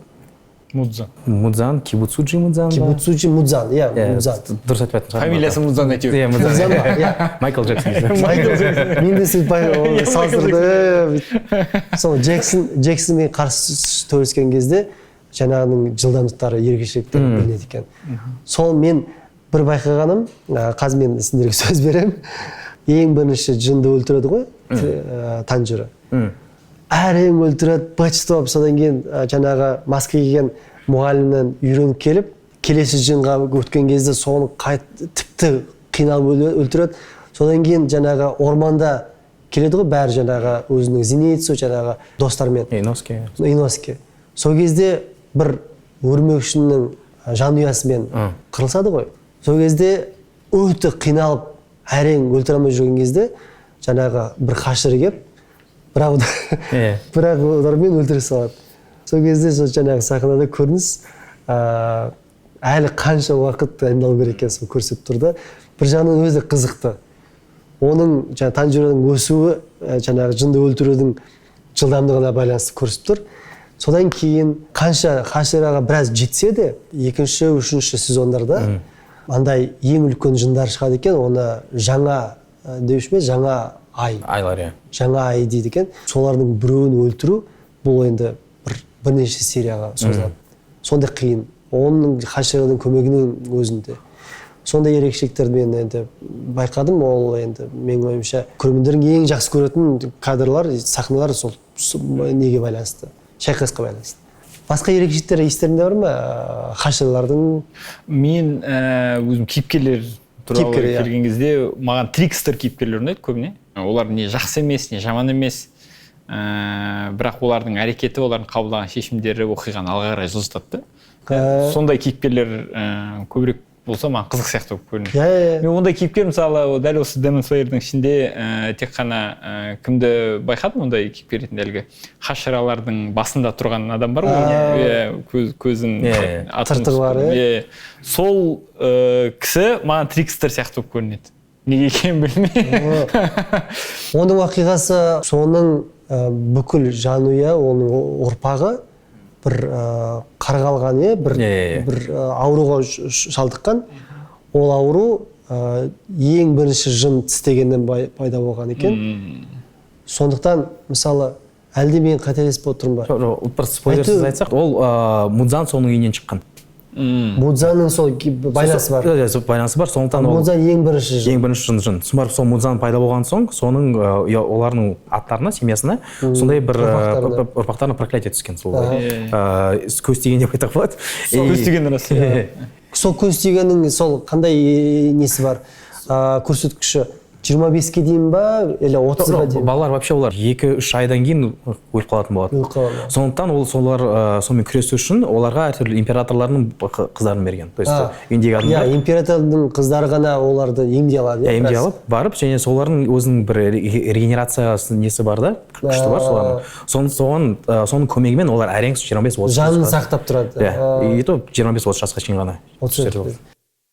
Мудзан, Кибуцуджи Мудзан.
Кибуцуджи Мудзан, иә, Мудзан.
Дұрыс айтып жатырсың.
Фамилиясы Мудзан әйтеуір.
Иә,
Мудзан ба? Иә.
Майкл Джексон.
Мен де сөйтіп салыстырды. Сол Джексонмен қарсы төрешкен кезде жаңағының жылдамдықтары, ерекшеліктері білінеді екен. Сол мен бір байқағаным, қазір мен сендерге сөз беремін. Ең бірінші жынды өлтіреді ғой, Танжiro. Әрең өлтіреді, бачты болып, содан кейін жаңағы маска киген мұғалімнен үйреніп келіп, келесі жынға өткен кезде соны тіпті қиналып өлтіреді. Содан кейін жаңағы орманда келеді ғой, бәрі жаңағы өзінің зенитсу, жаңағы достармен. Иноске. Сол кезде бір өрмекшінің жанұясымен қырылсады ғой. Сол кезде өте қиналып, әрең өлтіре алмай жүрген кезде жаңағы бір хашыры келіп, бірақ олармен өлтіре салады. Сол кезде жаңағы сахнада көрініс әлі қанша уақыт дайындалу керек екенін көрсетіп тұрды. Бір жағынан өзі қызықты. Оның Танжироның өсуі жаңағы жынды өлтірудің жылдамдығына байланысты көрсетіп тұр. Содан кейін қанша хашираға біраз жетсе де, екінші, үшінші сезондарда андай ең үлкен жындар шығады екен, оны жаңа деуші ме, жаңа
Айлар, иә.
Жаңа ай дейді екен. Солардың біреуін өлтіру, бұл енді бірнеше серияға созылады. Сондай қиын. Оның хашираның көмегінің өзінде. Сондай ерекшеліктерді мен енді байқадым. Ол енді менің ойымша көрермендердің ең жақсы көретін кадрлар, сахналар сол неге байланысты, шайқасқа байланысты. Басқа ерекшеліктер естеріңде бар ма? Хаширалардың?
Мен өзім кейіпкерлер туралы келген кезде маған трикстер кейіпкерлер ұнайды көбіне. Олар не жақсы емес, не жаман емес. Бірақ олардың әрекеті, олардың қабылдаған шешімдері оқиғаны алға қарай жылжытады. Сондай кейіпкерлер көбірек болса маған қызық сияқты болып көрінеді. Мен ондай кейіпкер мысалы дәл осы Demon Slayer'дің ішінде тек қана кімді байқадым ондай кейіпкер ретінде әлгі хаширалардың басында тұрған адам бар ғой, көзін
тыртығы бар.
Сол кісі маған трикстер сияқты болып көрінеді. Неге екенін білмей.
Оның оқиғасы соның бүкіл жанұя, оның ұрпағы бір қарғалған, бір ауруға шалдыққан. Ол ауру ең бірінші жын тістегеннен пайда болған екен. Сондықтан, мысалы, әлде мен қателесіп отырмын ба?
Бір спойлерсіз айтсақ, ол Мудзан соның үйінен шыққан.
Мудзанның сол байланысы бар.
Байланысы бар, сондықтан
Мудзан ең бірінші жын.
Ең бірінші жын. Сонда сол Мудзан пайда болған соң, соның олардың аттарына, семьясына сондай бір ұрпақтарына проклятие түскен. Көз тиген деп айтақ болады.
Көз тиген рас.
Сол көз тигеннің сол қандай несі бар? Көрсеткіші 25-ке дейін ба, әлі 30-ға дейін?
Балалар вообще олар 2-3 айдан кейін өліп қалатын болады. Сондықтан солар сонымен күресу үшін оларға әртүрлі императорлардың қыздарын берген. То есть үйіндегі адамдар.
Императордың қыздары ғана оларды емдей алады.
Емдей алып, барып, және солардың өзінің бір регенерациясы несі бар да, күшті бар солардың. Соның көмегімен олар әрең 25-30
жанын сақтап тұрады.
И то 25-30 жасқа шейін ғана.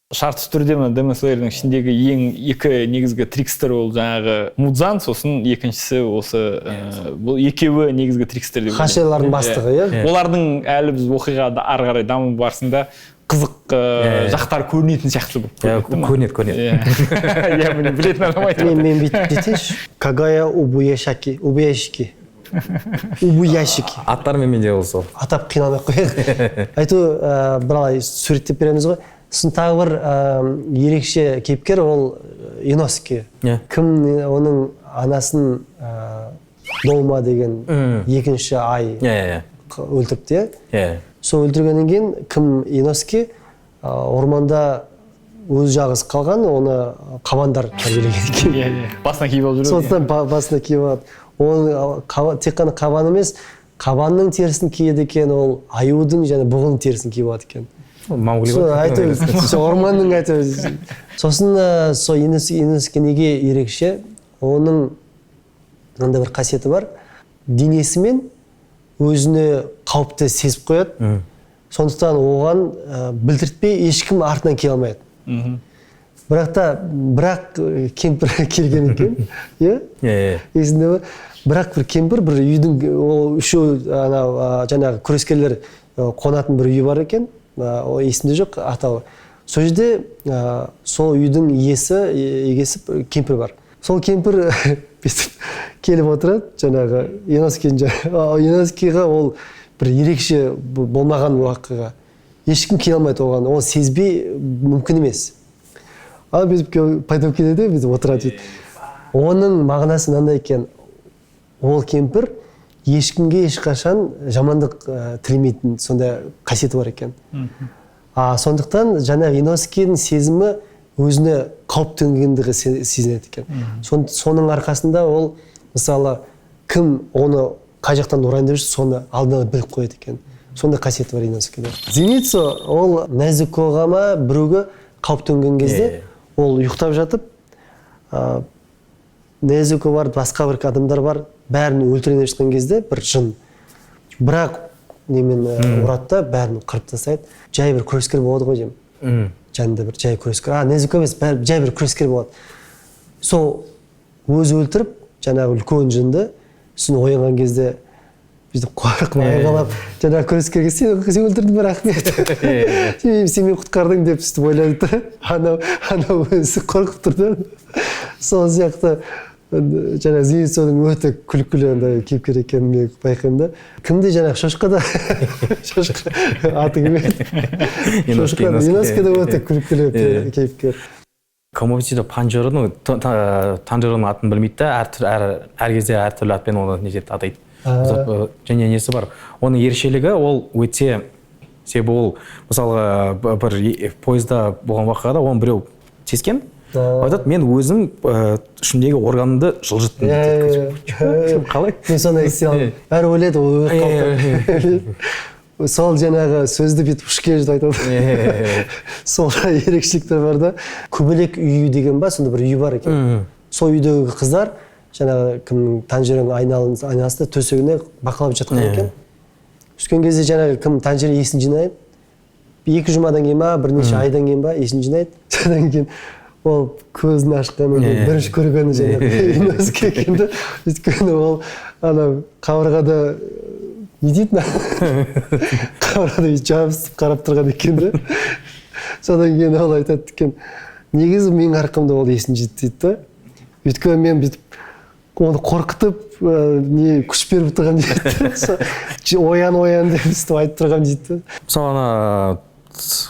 Шартты түрде Demon Slayer'дің ішіндегі ең екі негізгі трикстер ол жаңағы Мудзан, сосын екіншісі осы бұл екеуі негізгі трикстер деп.
Хаширалардың бастығы, иә?
Олардың әлі біз оқиғада ары қарай даму барысында қызық жақтар көрінетін сияқты болып
көрінеді.
Иә, міне білетін адам айтады.
Мен бүйтейінші. Кагая Убуяшики.
Аттарымен менде ол сол.
Атап қиналмай қояйық. Айту, біралай суреттеп береміз ғой. Сосын тағы бір ерекше кейіпкер ол Иноске. Кім оның анасын Долма деген екінші ай өлтіріпті. Сол өлтіргеннен кейін кім Иноски орманда өз жағыз қалған, оны қабандар тәрбиелеген екен.
Басына киіп алып жүреді.
Сондықтан басына киіп алады. Оны тек қана қабан емес, қабанның терісін киеді екен, ол аюдың және бұғының терісін киіп алады екен. Орманның айтып. Сосын сол Иноски неге ерекше? Оның мынандай бір қасиеті бар. Денесімен өзіне қауіпті сезіп қояды. Сондықтан оған білдіртпей ешкім артынан келе алмайды. Бірақ кемпір келген екен. Есінде бар. Бірақ бір кемпір бір үйдің үшеу жаңағы күрескерлер қонатын бір үй бар екен. Есінде жоқ атауы. Сол жерде сол үйдің егесі кемпір бар. Сол кемпір келіп отырады, жаңағы Иноскиға ол бір ерекше болмаған уақиға. Ешкім келе алмайды оған, ол сезбей мүмкін емес. Ал бүйтіп пайда келеді, бүйтіп отырады. Оның мағынасы мынандай екен, ол кемпір ешкімге ешқашан жамандық тілемейтін сондай қасиеті бар екен. Сондықтан жаңағы Иноскидің сезімі өзіне қауіп төнгендігі сезінеді екен. Соның арқасында ол, мысалы, кім оны қай жақтан ұрайын деп жүрсе, соны алдынан біліп қояды екен. Сондай қасиеті бар Иноскиде. Зеницу ол Незукоға ма біреуге қауіп төнген кезде ол ұйықтап жатып, Незуко бар, басқа бір адамдар бар, бәрін өлтірейін деп жатқан кезде бір жын. Бірақ немен ұрады да бәрін қырып тастайды. Жай бір күрескер болады ғой деймін. Жанында бір жай күрескер. Незуко емес, жай бір күрескер болады. Сол өзі өлтіріп, жаңағы үлкен жынды, сосын оянған кезде бүйтіп қорқып айғалап, жаңағы күрескерге сен өлтірдің бір рахмет. Сен мен құтқардың деп сөйтіп ойлады. Анау өзі қорқып тұрды. Сол сияқты жаңағы Зеницудің өте күлкілі кейіпкер екенін мен байқаймын да. Кімде жаңағы шошқада аты кімеді? Иноскиде өте күлкілі кейіпкер.
Комовичиде Танжероның атын білмейді да, әр кезде әртүрлі атпен оны атайды. Және несі бар. Оның ерекшелігі ол өте, себебі ол мысалы бір пойызда болған уақиғада оны біреу тескен. Айтады, мен өзім ішімдегі органымды жылжыттым. Қалай?
Мен соны ести алдым. Бәрі ойлайды, ол өт қалды. Сол жаңағы сөзді бетіп үшке жүзді айтады. Сол ерекшеліктер бар да. Көбелек үйі деген ба, сонда бір үй бар екен. Сол үйдегі қыздар жаңағы кім Танжероның айналасында төсегіне бақылап жатқан екен. Түскен кезде жаңағы кім Танжеро есін жинайды. 2 жұмадан кейін ба, бірнеше айдан кейін ба есін жинайды. Содан кейін ол көзін ашқанын бірінші көргені жаңағы Иноски екенді. Өйткені ол қабырғада не дейді? Қабырғада жабысып қарап тұрған екенді. Содан кейін ол айтады екен, негізі менің арқамда ол есін жиді дейді. Өйткені мен бүйтіп оны қорқытып, күш беріп тұрған дейді. Оян деп істіп айтып тұрған дейді.
Мысалы,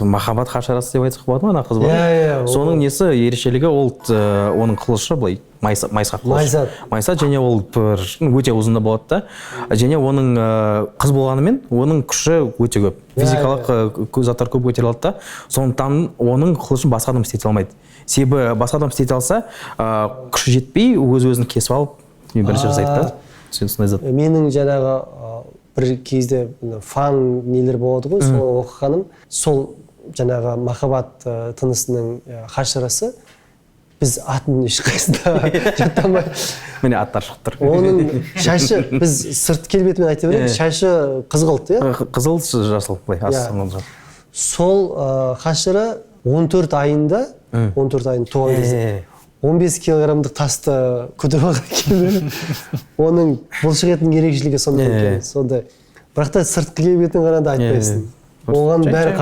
махаббат хашарасы деп айтсақ болады ма, ана қыз бар? Соның несі ерекшелігі, ол оның қылышы былай майсақ қылыш. Майсақ және ол өте ұзында болады да. Және оның қыз болғанымен оның күші өте көп. Физикалық заттар көп көтере алады да. Сондықтан оның қылышын басқа адам істете алмайды. Себебі басқа адам істете алса, күші жетпей өз-өзін кесіп алып, бірінші жасайды да.
Менің жаңағы бір кезде фан нелер болады ғой, сол оқығаным, сол жаңағы махаббат тынысының хашарасы, біз атын ешқайсында жаттамай.
Міне аттар шығып тұр.
Оның шашы, біз сырт келбетімен айта берейік, шашы қызғылт,
қызыл, жасыл.
Сол хашара 14 айында, 14 айында туған кезде 15 килограммдық тасты көтеріп алған екен. Оның бұлшық етінің ерекшелігі сондай екен. Сондай. Бірақ та сыртқы келбетін қарағанда айтпайсың. Оған бәрі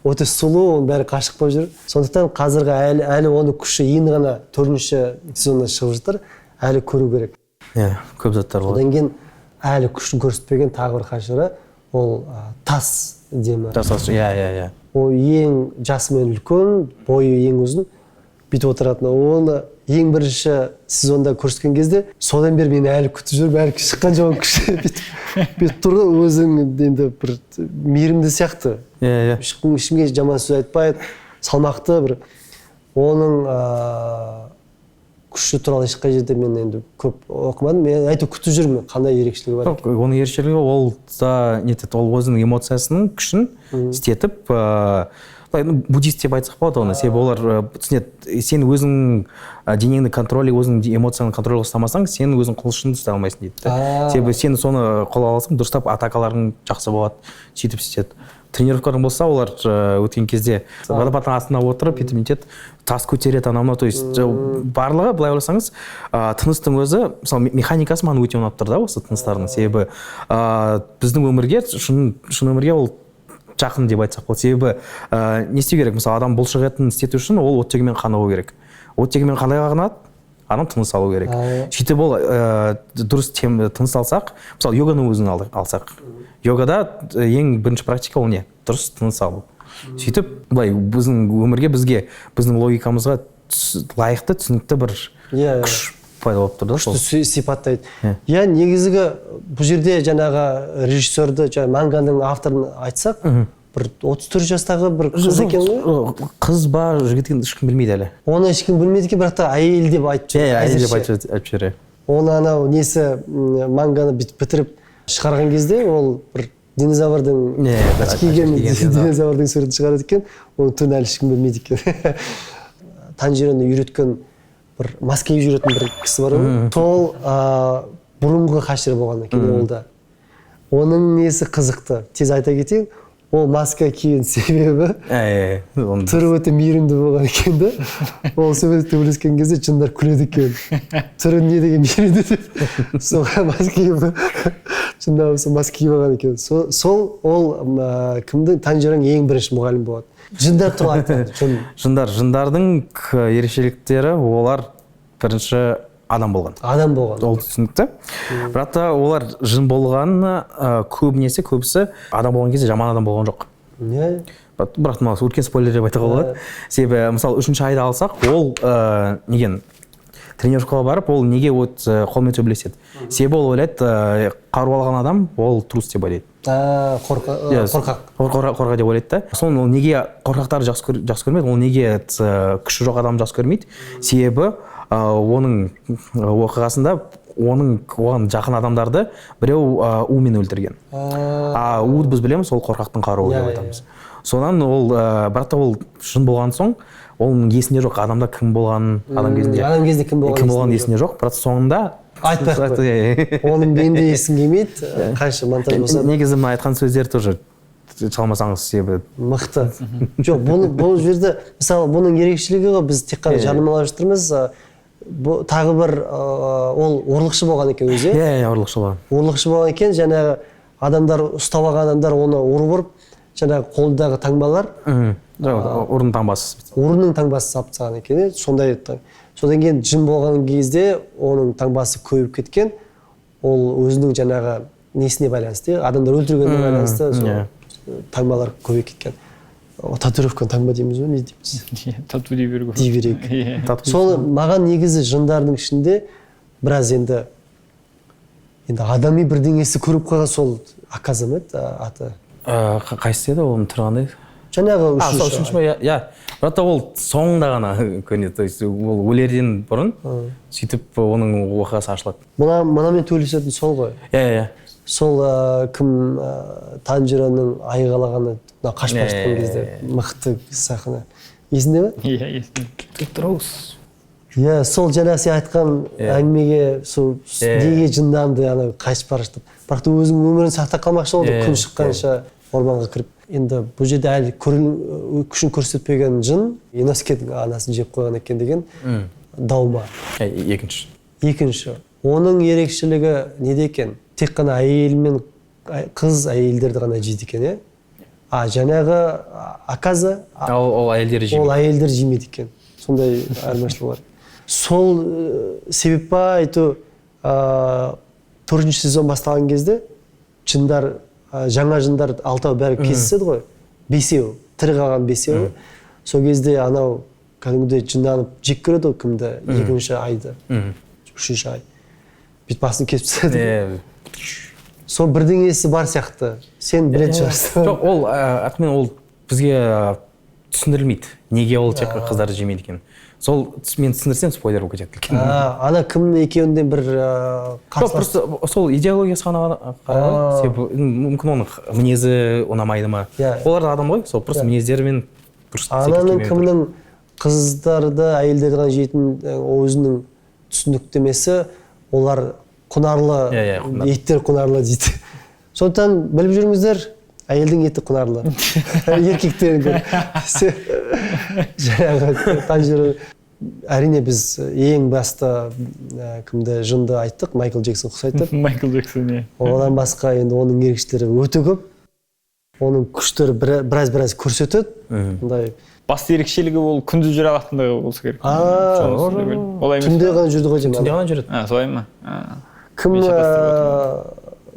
өте сұлу, оның бәрі қашық болып жүр. Сондықтан қазіргі әлі оның күші енді ғана 4-ші сезонда шығып жатыр. Әлі көру керек.
Көп заттар болады.
Одан кейін әлі күшін көрсетпеген тағы бір хашара, ол тас демі.
Тас,
Ол ең жасымен үлкен, бойы ең ұзын. Бүйтіп отыратын. Оны ең бірінші сезонда көрсеткен кезде содан бері мен әлі күтіп жүрмін, әлі шыққан жоқ күші бүйтіп тұр ғой, өзің енді бір мейірімді сияқты. Ешкімге жаман сөз айтпайды, салмақты бір. Оның күші туралы ешқай жерде мен енді көп оқымадым. Мен әйтеуір күтіп жүрмін, қандай ерекшелігі бар.
Оның ерекшелігі ол ол өзінің эмоциясының күшін істетіп, буддист деп айтсақ болады оны. Себебі олар түсінеді, сен өзің денеңді контроль, өзің эмоцияны контроль ұстамасаң, сен өзің құлшынды ұстай алмайсың дейді. Себебі сен соны қолға алсаң, дұрыстап атакаларың жақсы болады, сөйтіп істеді. Тренировкаларың болса, олар өткен кезде водопадтың астына отырып, бүйтіп тас көтереді, анау, то есть барлығы былай ойласаңыз, тыныстың өзі, мысалы механикасы маған өте ұнап тұр да, осы тыныстардың. Себебі біздің өмірге, шын өмірге ол жақын деп айтсақ болады. Себебі не істеу керек? Мысалы адам бұлшық етін істету үшін ол оттегімен қанығу керек. Оттегімен қандай қанады? Адам тыныс алу керек. Сөйтіп ол дұрыс тыныс алсақ, мысалы йоганы өзін алсақ, йогада ең бірінші практика ол не? Дұрыс тыныс алу. Сөйтіп былай біздің өмірге, біздің логикамызға лайықты, түсінікті бір күш пайда болып тұр да.
Күшті сипаттайды. Негізгі бұл жерде жаңағы режиссерді, манганың авторын айтсақ, бір 34 жастағы бір қыз екен ғой?
Қыз ба, жігіт екен, ешкім білмейді әлі.
Оны ешкім білмейді екен, бірақ та әйел деп айтып жүр.
Әйел деп айтып жүр.
Оны анау несі манганы бітіріп шығарған кезде ол бір динозаврдың киген динозаврдың суретін шығарады екен, оның түрін әлі ешкім білмейді екен. Танжероны үйреткен бір маска киіп жүретін бір кісі бар ғой. Сол бұрынғы хашер болған екен ол да. Оның несі қызықты. Тез айта кетейін. Ол маска киген себебі түрі өте мейірімді болған екен да. Ол сөйлесіп төбелескен кезде жындар күледі екен. Түрі не деген мейірімді деп. Соған маска киіп жындар маска киіп алған екен. Сол ол кімді? Танжероның ең бірінші мұғалім болады. Жындар туралы айтады.
Жындардың ерекшеліктері олар бірінші адам болған.
Адам болған.
Ол түсінікті. Бірақ та олар жын болғаны көбісі адам болған кезде жаман адам болған жоқ. Бірақ үлкен спойлер деп айтуға болады. Себебі мысалы 3-ші айда алсақ, ол тренировкаға барып, ол неге қолмен төбелеседі. Себебі ол ойлайды, қару алған адам ол трус деп ойлайды. Қорқақ деп ойлайды да. Соны ол неге қорқақтарды жақсы көрмейді, ол неге күші жоқ адамды жақсы көрмейді. Себебі оның оқиғасында оған жақын адамдарды біреу умен өлтірген. Уды біз білеміз, ол қорқақтың қаруы деп айтамыз. Сонан ол, бірақ та ол жын болған соң, оның есінде жоқ, адамда кім болғанын, адам кезінде кім болғанын есінде жоқ, бірақ соңында
айтпай қой. Оның менде есім келмейді, қанша монтаж болса.
Негізі мен айтқан сөздер тоже çalmasanız себебі
мықты. Жоқ, бұл жерде мысалы бұның ерекшелігі біз тек қана жарнамалап жатырмыз. Тағы бір ол ұрлықшы болған екен өзі.
Ұрлықшы болған.
Ұрлықшы болған екен, жаңағы адамдар ұстап алған адамдар оны ұрып, жаңағы қолдағы таңбалар,
ұрының таңбасы.
Ұрының таңбасы салып тастаған екен. Сондай. Содан кейін жын болған кезде оның таңбасы көбейіп кеткен. Ол өзінің жаңағы несіне байланысты, адамдар өлтіргеніне байланысты таңбалар көбейіп кеткен. Татуировканы таңба дейміз бе, не дейміз?
Тату дей беру.
Дей берейік. Сол маған негізі жындардың ішінде біраз енді адами бірдеңесі көріп қалған сол Аказам аты.
Қайсы еді оның түрі қандай?
Жаңағы
үшінші ма? Бірақ та ол соңында ғана көрінеді. Ол өлерден бұрын сөйтіп оның оқиғасы ашылады.
Мұнамен төбелесетін сол ғой. Сол кім Танжероның айғалағаны қашып бара жатқан кезде мықты сахна. Есіңде ме?
Трус.
Сол жаңа сен айтқан әңгімеге сол неге жынданды қашып бара жатып. Бірақ та өзінің өмірін сақтап қалмақшы болды, күн шыққанша орманға кіріп. Енді бұл жерде әлі күшін көрсетпеген жын Еноскедің анасын жеп қойған екен деген даума. Екінші. Оның ерекшелігі неде екен? Тек қана әйел мен қыз әйелдерді ғана жейді екен, жаңағы Аказа
ол әйелдер жемейді.
Ол әйелдер жемейді екен. Сондай айырмашылық бар. Сол себеп па айту 4-ші сезон басталған кезде жындар, жаңа жындар 6-ау бәрі кездеседі ғой. 5-еу, тірі қалған 5-еу. Сол кезде анау кәдімгідей жынданып жек көреді ғой кімді екінші айды үшінші ай бүйтіп басын кесіп тастайды сол бірдеңесі бар сияқты сен білетін шығарсың.
жоқ ол ақмен ол бізге түсіндірілмейді неге ол тек қыздарды жемейді екен. Сол мен түсіндірсем спойлер болып кетеді екен.
Ана кім екеуінде бір
просто сол идеологиясы ғана қарағанда себебі мүмкін оның мінезі ұнамайды ма. Олар да адам ғой, сол просто мінездерімен дұрыс.
Ананың кімнің қыздарды әйелдерді ғана жейтін өзінің түсініктемесі олар құнарлы, еттер құнарлы дейді. Сондықтан біліп жүріңіздер, әйелдің еті құнарлы. Еркектердің жаңағы Танжер әрине біз ең басты кімді жынды айттық, Майкл Джексон ұқсайтып.
Майкл Джексон, иә.
Одан басқа енді оның ерекшеліктері өте көп. Оның күштері біраз көрсетеді. Ондай
басты ерекшелігі ол күндіз жүре алатындығы болса керек.
Түнде ғана жүрді ғой деймін.
Түнде ғана жүреді.
Солай ма?
Кім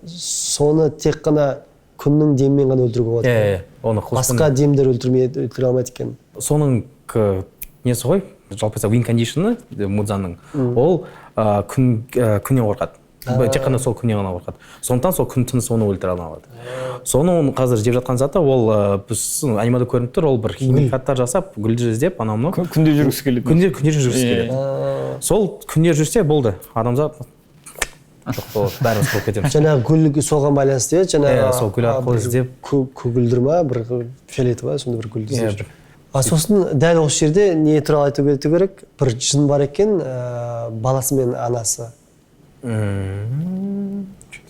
соны тек қана күннің демімен ғана өлтіруге болады. Басқа демдер өлтіре алмайды екен.
Соның несі ғой, жалпы win condition'ы Мудзаның, ол күннен қорқады. Тек қана сол күннен ғана қорқады. Сондықтан сол күн тынысы оны өлтіре алмайды. Соны қазір жеп жатқан заты ол біз анимада көрініп тұр, ол бір химикаттар жасап, гүлді іздеп, анау
күнде жүргісі келеді.
Күнде жүргісі келеді. Сол күнде жүрсе болды. Адамзат жоқ болады, бәріміз болып кетеміз.
Жаңағы гүл соған байланысты, жаңағы
сол гүл арқылы іздеп,
көгілдір ма, бір фиолетовый ба, сонда бір гүлді іздеп. Сосын дәл осы жерде не туралы айту керек? Бір жын бар екен, баласы мен анасы.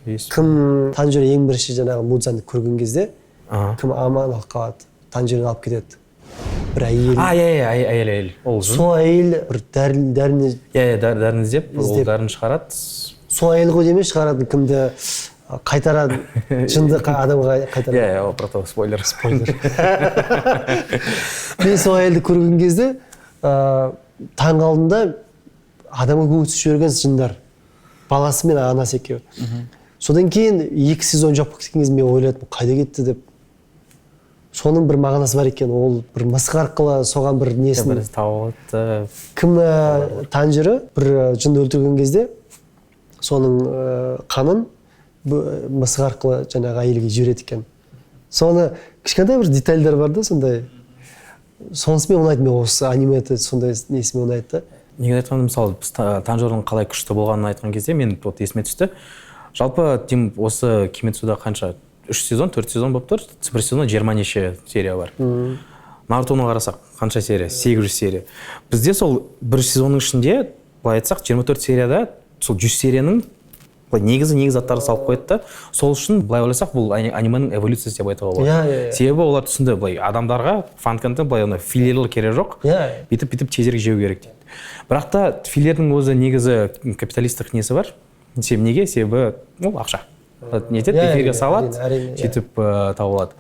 Кім Танжер ең бірінші жаңағы Мудзаны көрген кезде, кім аман алып қалады, Танжерді алып кетеді. Бір әйел.
Әйел. Ол жын.
Сол әйел бір дәріні
іздеп, ол дәріні шығарады.
Сол әйел ғой демей шығарады, кімді қайтарады, жынды адамға қайтарады.
Протов спойлер.
Мен сол әйелді көрген кезде таң алдында адамға көмектесіп жіберген жындар. Баласы мен анасы екеуі. Содан кейін 2 сезон жоқ кеткен кезде мен ойладым, қайда кетті деп. Соның бір мағынасы бар екен, ол бір мысық арқылы соған бір несін
тауып.
Кім Танжері бір жынды өлтірген кезде соның қанын мысық арқылы жаңағы әйелге жібереді екен. Соны кішкентай бір детальдар бар да, сондай. Сонысымен ұнайды, мен осы аниметі сондай несімен ұнайды.
Неге айтқанда, мысалы, Танжердің қалай күшті болғанын айтқан кезде мен есіме түсті. Жалпы осы Кимецуда қанша 3 сезон, 4 сезон болып тұр. Бір сезонда 20 неше серия бар. Нарутоны қарасақ, қанша серия? 800 серия. Бізде сол бір сезонның ішінде, былай айтсақ, 24 серияда сол 100 серияның негізі заттарды салып қойды да, сол үшін былай ойласақ, бұл анименің эволюциясы деп айтуға болады. Себебі олар түсінді, былай адамдарға фан-контент былай филлерлер керек жоқ. Бүйтіп тезірек жеу керек дейді. Бірақ та филлердің өзі негізі капиталистік несі бар. Неге? Себебі ол ақша. Нетеді, эфирге салады, сөйтіп табылады.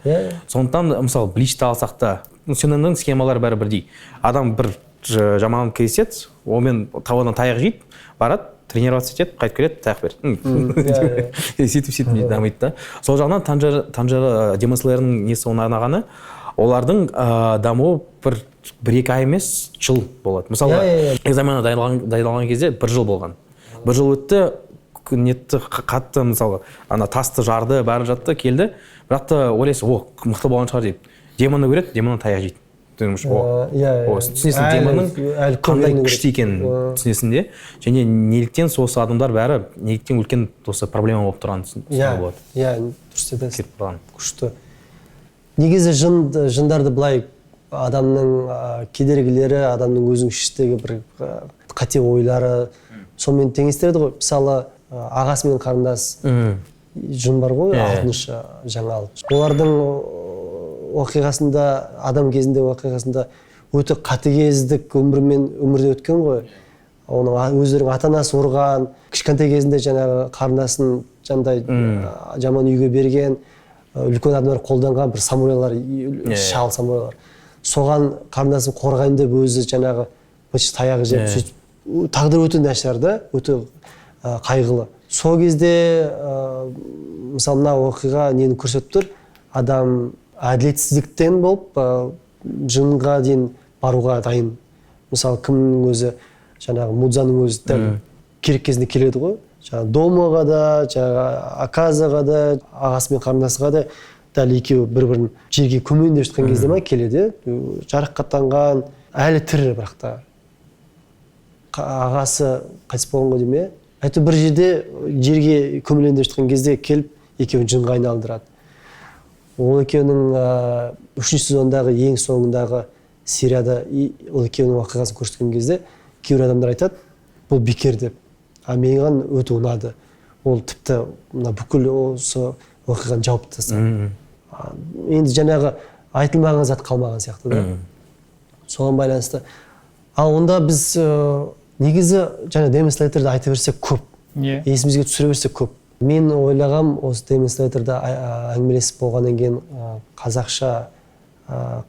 Сондықтан, мысалы, Бличті алсақ та, сенің схемалары бәрі бірдей. Адам бір жаман кездеседі, онымен табадан таяқ жейді, барады, тренироваться етеді, қайтып келеді, таяқ береді. Сөйтіп дамиды да. Сол жағынан Танжер Demon Slayer'ның несі ұнағаны, олардың дамуы бір-екі ай емес, жыл болады. Мысалы, экзаменға дайындалған кезде 1 жыл болған. 1 жыл өтті, нетті қатты, мысалы, тасты жарды, бәрі жатты, келді. Бірақ та ойлайсың, мықты болған шығар дейді. Демонды көреді, демоннан таяқ жейді. Түсінесің, демонның қандай күшті екенін түсінесің де. Және неліктен сосы адамдар бәрі, неліктен үлкен осы проблема болып тұрғанын түсінуге болады.
Дұрыс дедіңіз. Күшті. Негізі жындарды былай адамның кедергілері, адамның өзінің іштегі бір қате ойлары сонымен теңестіреді ғой. Мысалы, ағасы мен қарындас жын бар ғой, 6-шы жаңал. Олардың оқиғасында, адам кезінде оқиғасында өте қатыгездік өмірде өткен ғой. Оның өздерінің ата-анасы ұрған, кішкентай кезінде жаңағы қарындасын жаман үйге берген, үлкен адамдар қолданған бір самурайлар, шал самурайлар. Соған қарындасын қорғайын деп өзі жаңағы таяғы жеп, тағдыр өте нашар да, өте қайғылы. Сол кезде, мысалы, мына оқиға нені көрсетіп тұр, адам әділетсіздіктен болып жынға дейін баруға дайын. мысалы кімнің өзі жаңағы мудзаның өзі дәл керек кезінде келеді ғой, жаңағы домаға да, жаңағы аказаға да, ағасы мен қарындасыға да дәл екеуі бір-бірін жерге көмейіндеп жатқан кезде ма келеді, жарақаттанған, әлі тірі, бірақ та ағасы қайтыс болған ғой дейме, әйтеуір бір жерде жерге көмейіндеп жатқан кезде келіп екеуін жынға айналдырады. Ол екеуінің 3-ші сезондағы ең соңындағы серияда ол екеуінің оқиғасын көрсеткен кезде кейбір адамдар айтады, бұл бекер деп. Маған өте ұнады. Ол тіпті бүкіл осы оқиғаны жауып тастады. Енді жаңағы айтылмаған зат қалмаған сияқты да. Соған байланысты. Ал онда біз негізі жаңа Демон Слейтерді айта берсек көп. Есімізге түсіре берсек көп. Мен ойлағам, осы Демон Слейтерді әңгімелесіп болғаннан кейін қазақша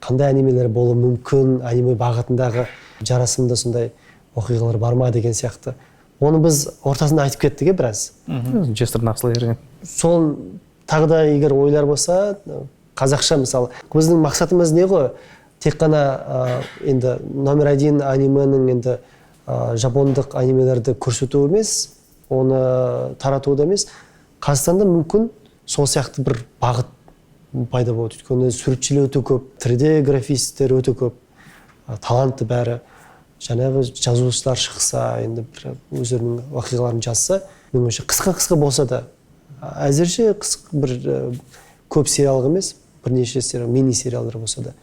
қандай анимелер болуы мүмкін, аниме бағытындағы жарасымды сондай оқиғалар бар ма деген сияқты. Оны біз ортасында айтып кеттік біраз.
Жестердің ақсылы
Сол тағы да егер ойлар болса, қазақша мысалы, біздің мақсатымыз не ғой? Тек қана енді номер 1 анименің енді жапондық анимелерді көрсету емес, оны тарату да емес. Қазақстанда мүмкін сол сияқты бір бағыт пайда болады. Өйткені суретшілер өте көп, 3D графистер өте көп, талантты бәрі. Жаңағы жазушылар шықса, енді бір өздерінің оқиғаларын жазса, меніңше қысқа болса да, әзірше бір көп сериал емес, бірнеше сериал, мини сериалдар болса да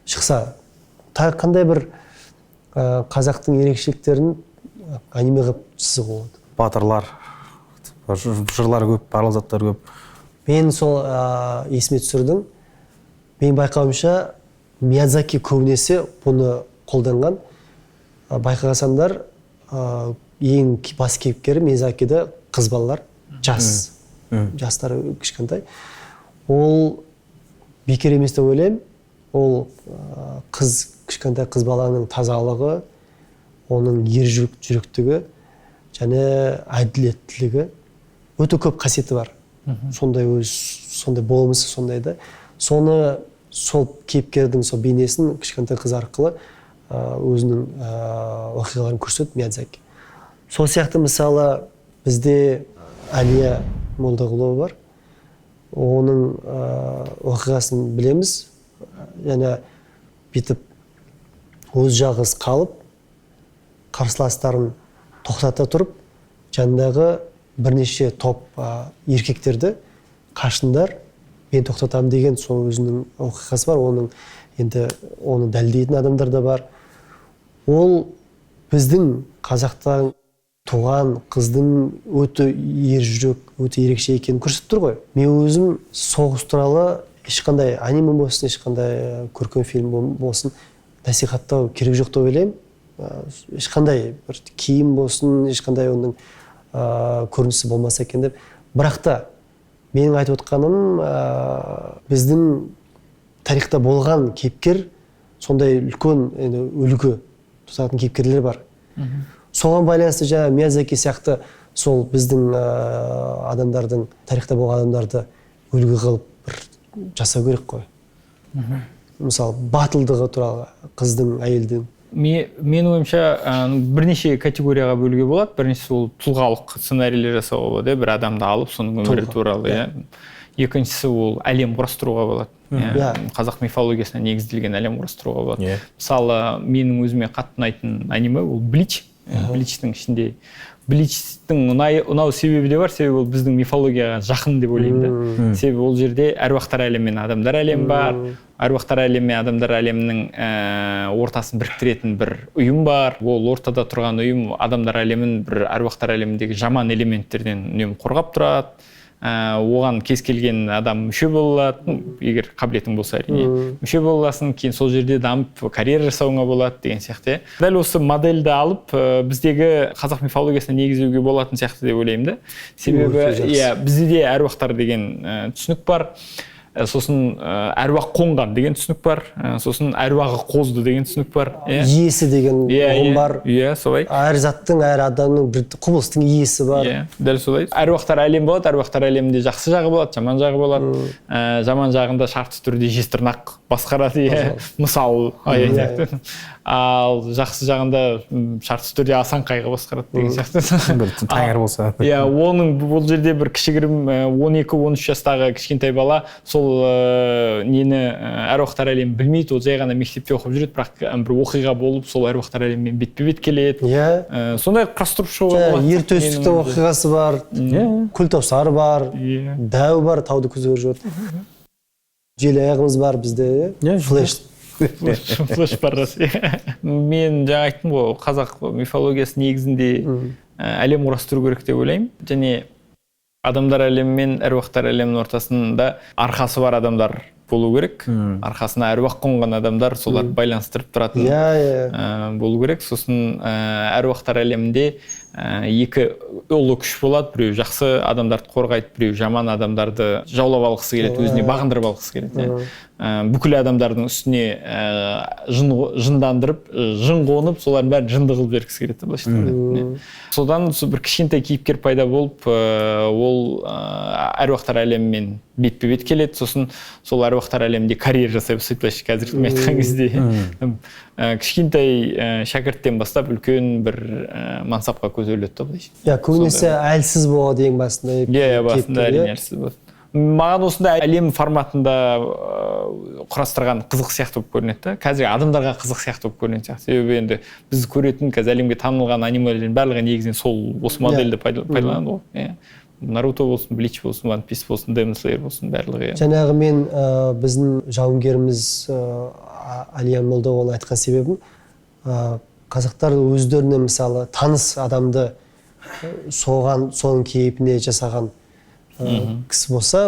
шықса, қандай бір қазақтың ерекшеліктерін аниме қылып сызуға болады.
Батырлар, жырлар көп, барлық заттар көп.
Мен сол есіме түсірдім. Мен байқауымша Миядзаки көбінесе бұны қолданған. Байқағансаңдар, ең бас кейіпкері Миядзакиде қыз балалар, жастары кішкентай. Ол бекер емес деп ойлаймын. Ол кішкентай қыз баланың тазалығы, оның ержүректігі және әділеттілігі өте көп қасиеті бар. Сондай болмысы сондай да. Соны сол кейіпкердің сол бейнесін кішкентай қыз арқылы өзінің оқиғаларын көрсетеді Миядзаки. Сол сияқты мысалы бізде Әлия Молдағұлова бар. Оның оқиғасын білеміз. Және бүйтіп өз жалғыз қалып, қарсыластарын тоқтата тұрып, жанындағы бірнеше топ еркектерді қашындар, мен тоқтатамын деген сол өзінің оқиғасы бар. Оны дәлелдейтін адамдар да бар. Ол біздің қазақтан туған қыздың өте ержүрек, өте ерекше екенін көрсетіп тұр ғой. Мен өзім соғыс туралы ешқандай аниме болсын, ешқандай көркем фильм болсын насихаттау керек жоқ деп ойлаймын. Ешқандай бір киім болсын, ешқандай оның көрінісі болмаса екен деп. Бірақ та менің айтып отқаным, біздің тарихта болған кейіпкер сондай үлкен үлгі тұтатын кейіпкерлер бар. Соған байланысты жаңа Миядзаки сияқты сол біздің адамдардың, тарихта болған адамдарды үлгі қылып бір жасау керек қой. Мысалы, батылдығы туралы қыздың, әйелдің.
Мен ойымша бірнеше категорияға бөлуге болады. Біріншісі ол тұлғалық сценарийлер жасауға болады, бір адамды алып, соның өмірі туралы. Екіншісі ол әлем құрастыруға болады. Қазақ мифологиясына негізделген әлем құрастыруға болады. Мысалы, менің өзіме қатты ұнайтын аниме ол Блич. Бличтің ішінде Бличтің ұнау себебі де бар, себебі ол біздің мифологияға жақын деп ойлаймын. Себебі ол жерде әруақтар әлемі мен адамдар әлемі бар. Әруақтар әлемі мен адамдар әлемінің ортасын біріктіретін бір ұйым бар. Ол ортада тұрған ұйым адамдар әлемін бір әруақтар әлеміндегі жаман элементтерден үнемі қорғап тұрады. Оған кез келген адам мүше болады, егер қабілетің болса әрине. Мүше боласың, кейін сол жерде дамып карьера жасауыңа болады деген сияқты. Дәл осы модельді алып, біздегі қазақ мифологиясына негізуге болатын сияқты деп ойлаймын да. Себебі, бізде де әруақтар деген түсінік бар. сосын әруақ қонған деген түсінік бар, сосын әруағы қозды деген түсінік бар.
Иесі деген ұғым бар.
Иә, солай.
Әр заттың, әр адамның бір құбылыстың иесі бар.
Иә, дәл солай. Әруақтар әлем болады, әруақтар әлемінде жақсы жағы болады, жаман жағы болады. Жаман жағында шартты түрде жез тырнақ басқарады, мысалы, ал жақсы жағында шартты түрде асан қайғы басқарады деген сияқты.
Таңыр болса.
Иә, оның бұл жерде бір кішігірім 12-13 жастағы кішкентай бала сол нені әруақтар әлемін білмейді, ол жай ғана мектепте оқып жүреді, бірақ бір оқиға болып сол әруақтар әлемімен бетпе-бет келеді.
Иә.
Сондай құрастырып шығуға болады.
Ер төстіктің оқиғасы бар, күлтаусар бар, дәу бар, тауды көзге көріп жүреді. Жел аяғымыз бар бізде, флеш.
Флеш бар рас. Мен жаңа айттым ғой, қазақ мифологиясы негізінде әлем құрастыру керек деп ойлаймын. Және адамдар әлемі мен әруақтар әлемінің ортасында арқасы бар адамдар болу керек. Арқасына әруақ қонған адамдар соларды байланыстырып тұратын болу керек. Сосын әруақтар әлемінде екі ұлы күш болады. Біреу жақсы адамдарды қорғайды, біреу жаман адамдарды жаулап алғысы келеді, өзіне бағындырып алғысы келеді. Бүкіл адамдардың үстіне жындандырып, жын қонып, солардың бәрін жынды қылып бергісі келеді былайша айтқанда. Содан бір кішкентай кейіпкер пайда болып, ол әруақтар әлемімен бетпе-бет келеді. Сосын сол әруақтар әлемінде карьера жасай бастайды, былайша қазір айтқан кезде. Кішкентай шәкірттен бастап үлкен бір мансапқа көтеріледі былайша.
Иә, көбінесе әлсіз болады ең басында.
Иә, басында әрине әлсіз болады. Маған осында әлем форматында құрастырған қызық сияқты болып көрінеді. Қазір адамдарға қызық сияқты болып көрінеді сияқты. Себебі енді біз көретін қазір әлемге танылған анималардың барлығы негізінен сол осы модельді пайдаланады ғой. Наруто болсын, Блич болсын, One Piece болсын, Demon Slayer болсын, барлығы.
Жаңағы мен біздің жауынгеріміз Алиян Молдованы айтқан себебім, қазақтар өздеріне мысалы таныс адамды соның кейіпіне жасаған кісі болса,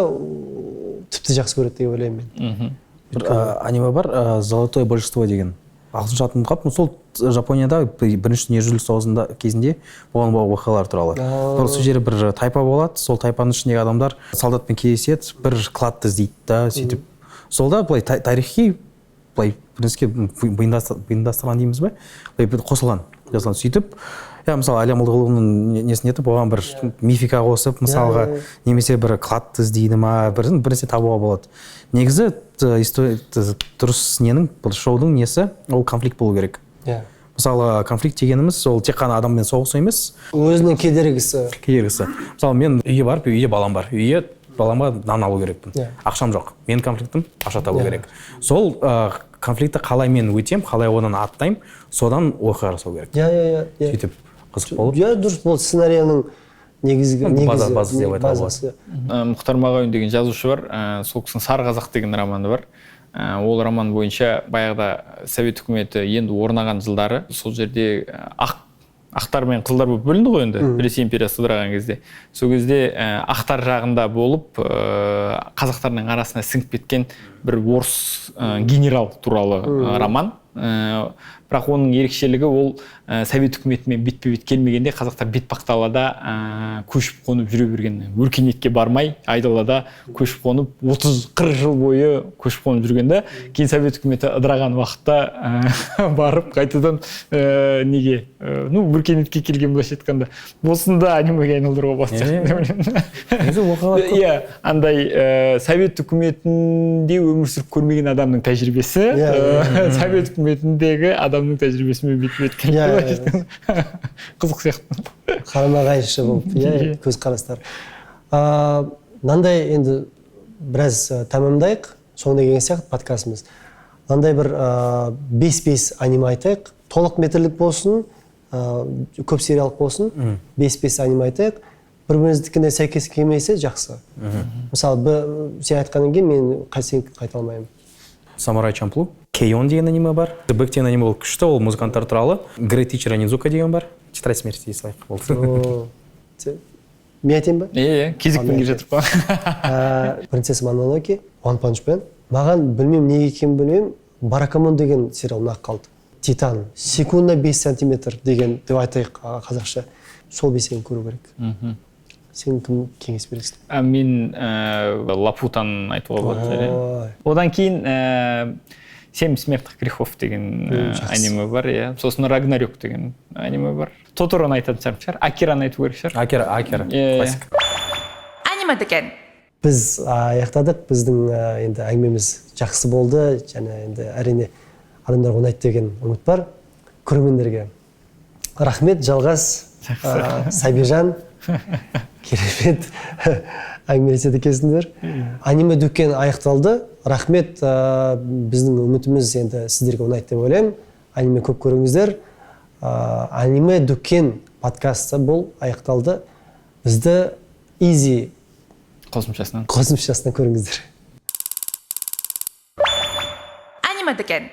тіпті жақсы көреді деп ойлаймын мен.
Бір аниме бар, Золотое божество деген. Ағылшынша атын ұмытып, сол Жапонияда бірінші дүниежүзілік соғысында кезінде болған оқиғалар туралы. Сол жерде бір тайпа болады, сол тайпаның ішіндегі адамдар солдатпен кездеседі, бір кладты іздейді да, сөйтіп. Сол да былай тарихи былай бірнеше бұйымдастырған дейміз бе? Былай қосылған, жазылған. Сөйтіп, мысалы Әлия Молдағұлованың несін етіп, оған бір мифика қосып, мысалға немесе бір кладты іздейді ма, бірнәрсе табуға болады. Негізі дұрыс ненің, бұл шоудың несі, ол конфликт болу керек. Мысалы, конфликт дегеніміз, ол тек қана адаммен соғысу емес.
Өзінің кедергісі.
Мысалы, мен үйге барып, үйде балам бар. Үйге балама нан алу керекпін. Ақшам жоқ. Менің конфликтім ақша табу керек. Сол конфликтті қалай мен өтем, қалай одан аттаймын, содан оқиға жасау керек. Сөйтіп қызық болып.
Дұрыс болды, сценарияның негізгі
базасы деп айтуға болады.
Мұхтар Мағауин деген жазушы бар, сол кісінің Сары қазақ деген романы бар. Ол роман бойынша баяғыда Совет үкіметі енді орнаған жылдары сол жерде ақтар мен қыздар болып бөлінді ғой енді, Ресей империясы ыдыраған кезде. Сол кезде ақтар жағында болып қазақтардың арасына сіңіп кеткен бір орыс генерал туралы роман. Бірақ оның ерекшелігі ол Совет үкіметімен бетпе-бет келмегенде қазақтар бетпақдалада көшіп қонып жүре берген. Өркениетке бармай айдалада көшіп қонып 30-40 жыл бойы көшіп қонып жүргенде, кейін Совет үкіметі ыдыраған уақытта барып қайтадан неге өркениетке келген былайша айтқанда. Осында анимеге айналдыруға болады. Иә, андай Совет үкіметінде өмір сүріп көрмеген адамның тәжірибесі, Совет үкіметіндегі адамның тәжірибесімен бет-бет келді. Қызық сияқты.
Қарама-қайшы болып, көз қарастар. Мынандай енді біраз тамамдайық, соңына келген сияқты подкастымыз. Мынандай бір 5-5 аниме айтайық, толық метрлік болсын, көп сериялық болсын, 5-5 аниме айтайық. Бір-біріміздікіне сәйкес келмесе жақсы. Мысалы, сен айтқаннан кейін мен қайта алмаймын.
Самурай Чамплу. Кейон деген аниме бар. Бэк деген аниме ол күшті, ол музыканттар туралы. Great Teacher Onizuka деген бар. Тетрадь смерти дейсің.
Мен айтайын ба?
Кезікпен келе жатыр па.
Принцесса Мононоке, One Punch Man. Маған білмеймін неге екенін білмеймін, Баракамон деген сериал ұнап қалды. Титан, секундына 5 сантиметр деген деп айтайық қазақша. Сол бесігін көру керек. сен кім кеңес бересің?
Мен Лапутан айтуға болады.
Ой.
Одан кейін «Семь смертных грехов» деген аниме бар, иә. Сосын «Рагнарёк» деген аниме бар. Тотороны айтатын шығар. Акираны айту керек шығар.
Акира классика.
Аниме деген.
Біз аяқтадық, біздің енді әңгімеміз жақсы болды, және енді әрине адамдарға ұнайды деген үміт бар. Көрермендерге рахмет, жалғас, Сабижан, керемет әңгімелеседі екенсіңдер. Аниме дүкен аяқталды. Рахмет, біздің үмітіміз енді сіздерге ұнайды деп ойлаймын. Аниме көп көріңіздер. Аниме дүкен подкасты бұл аяқталды. Бізді Easy
қосымшасынан
көріңіздер.
Аниме деген.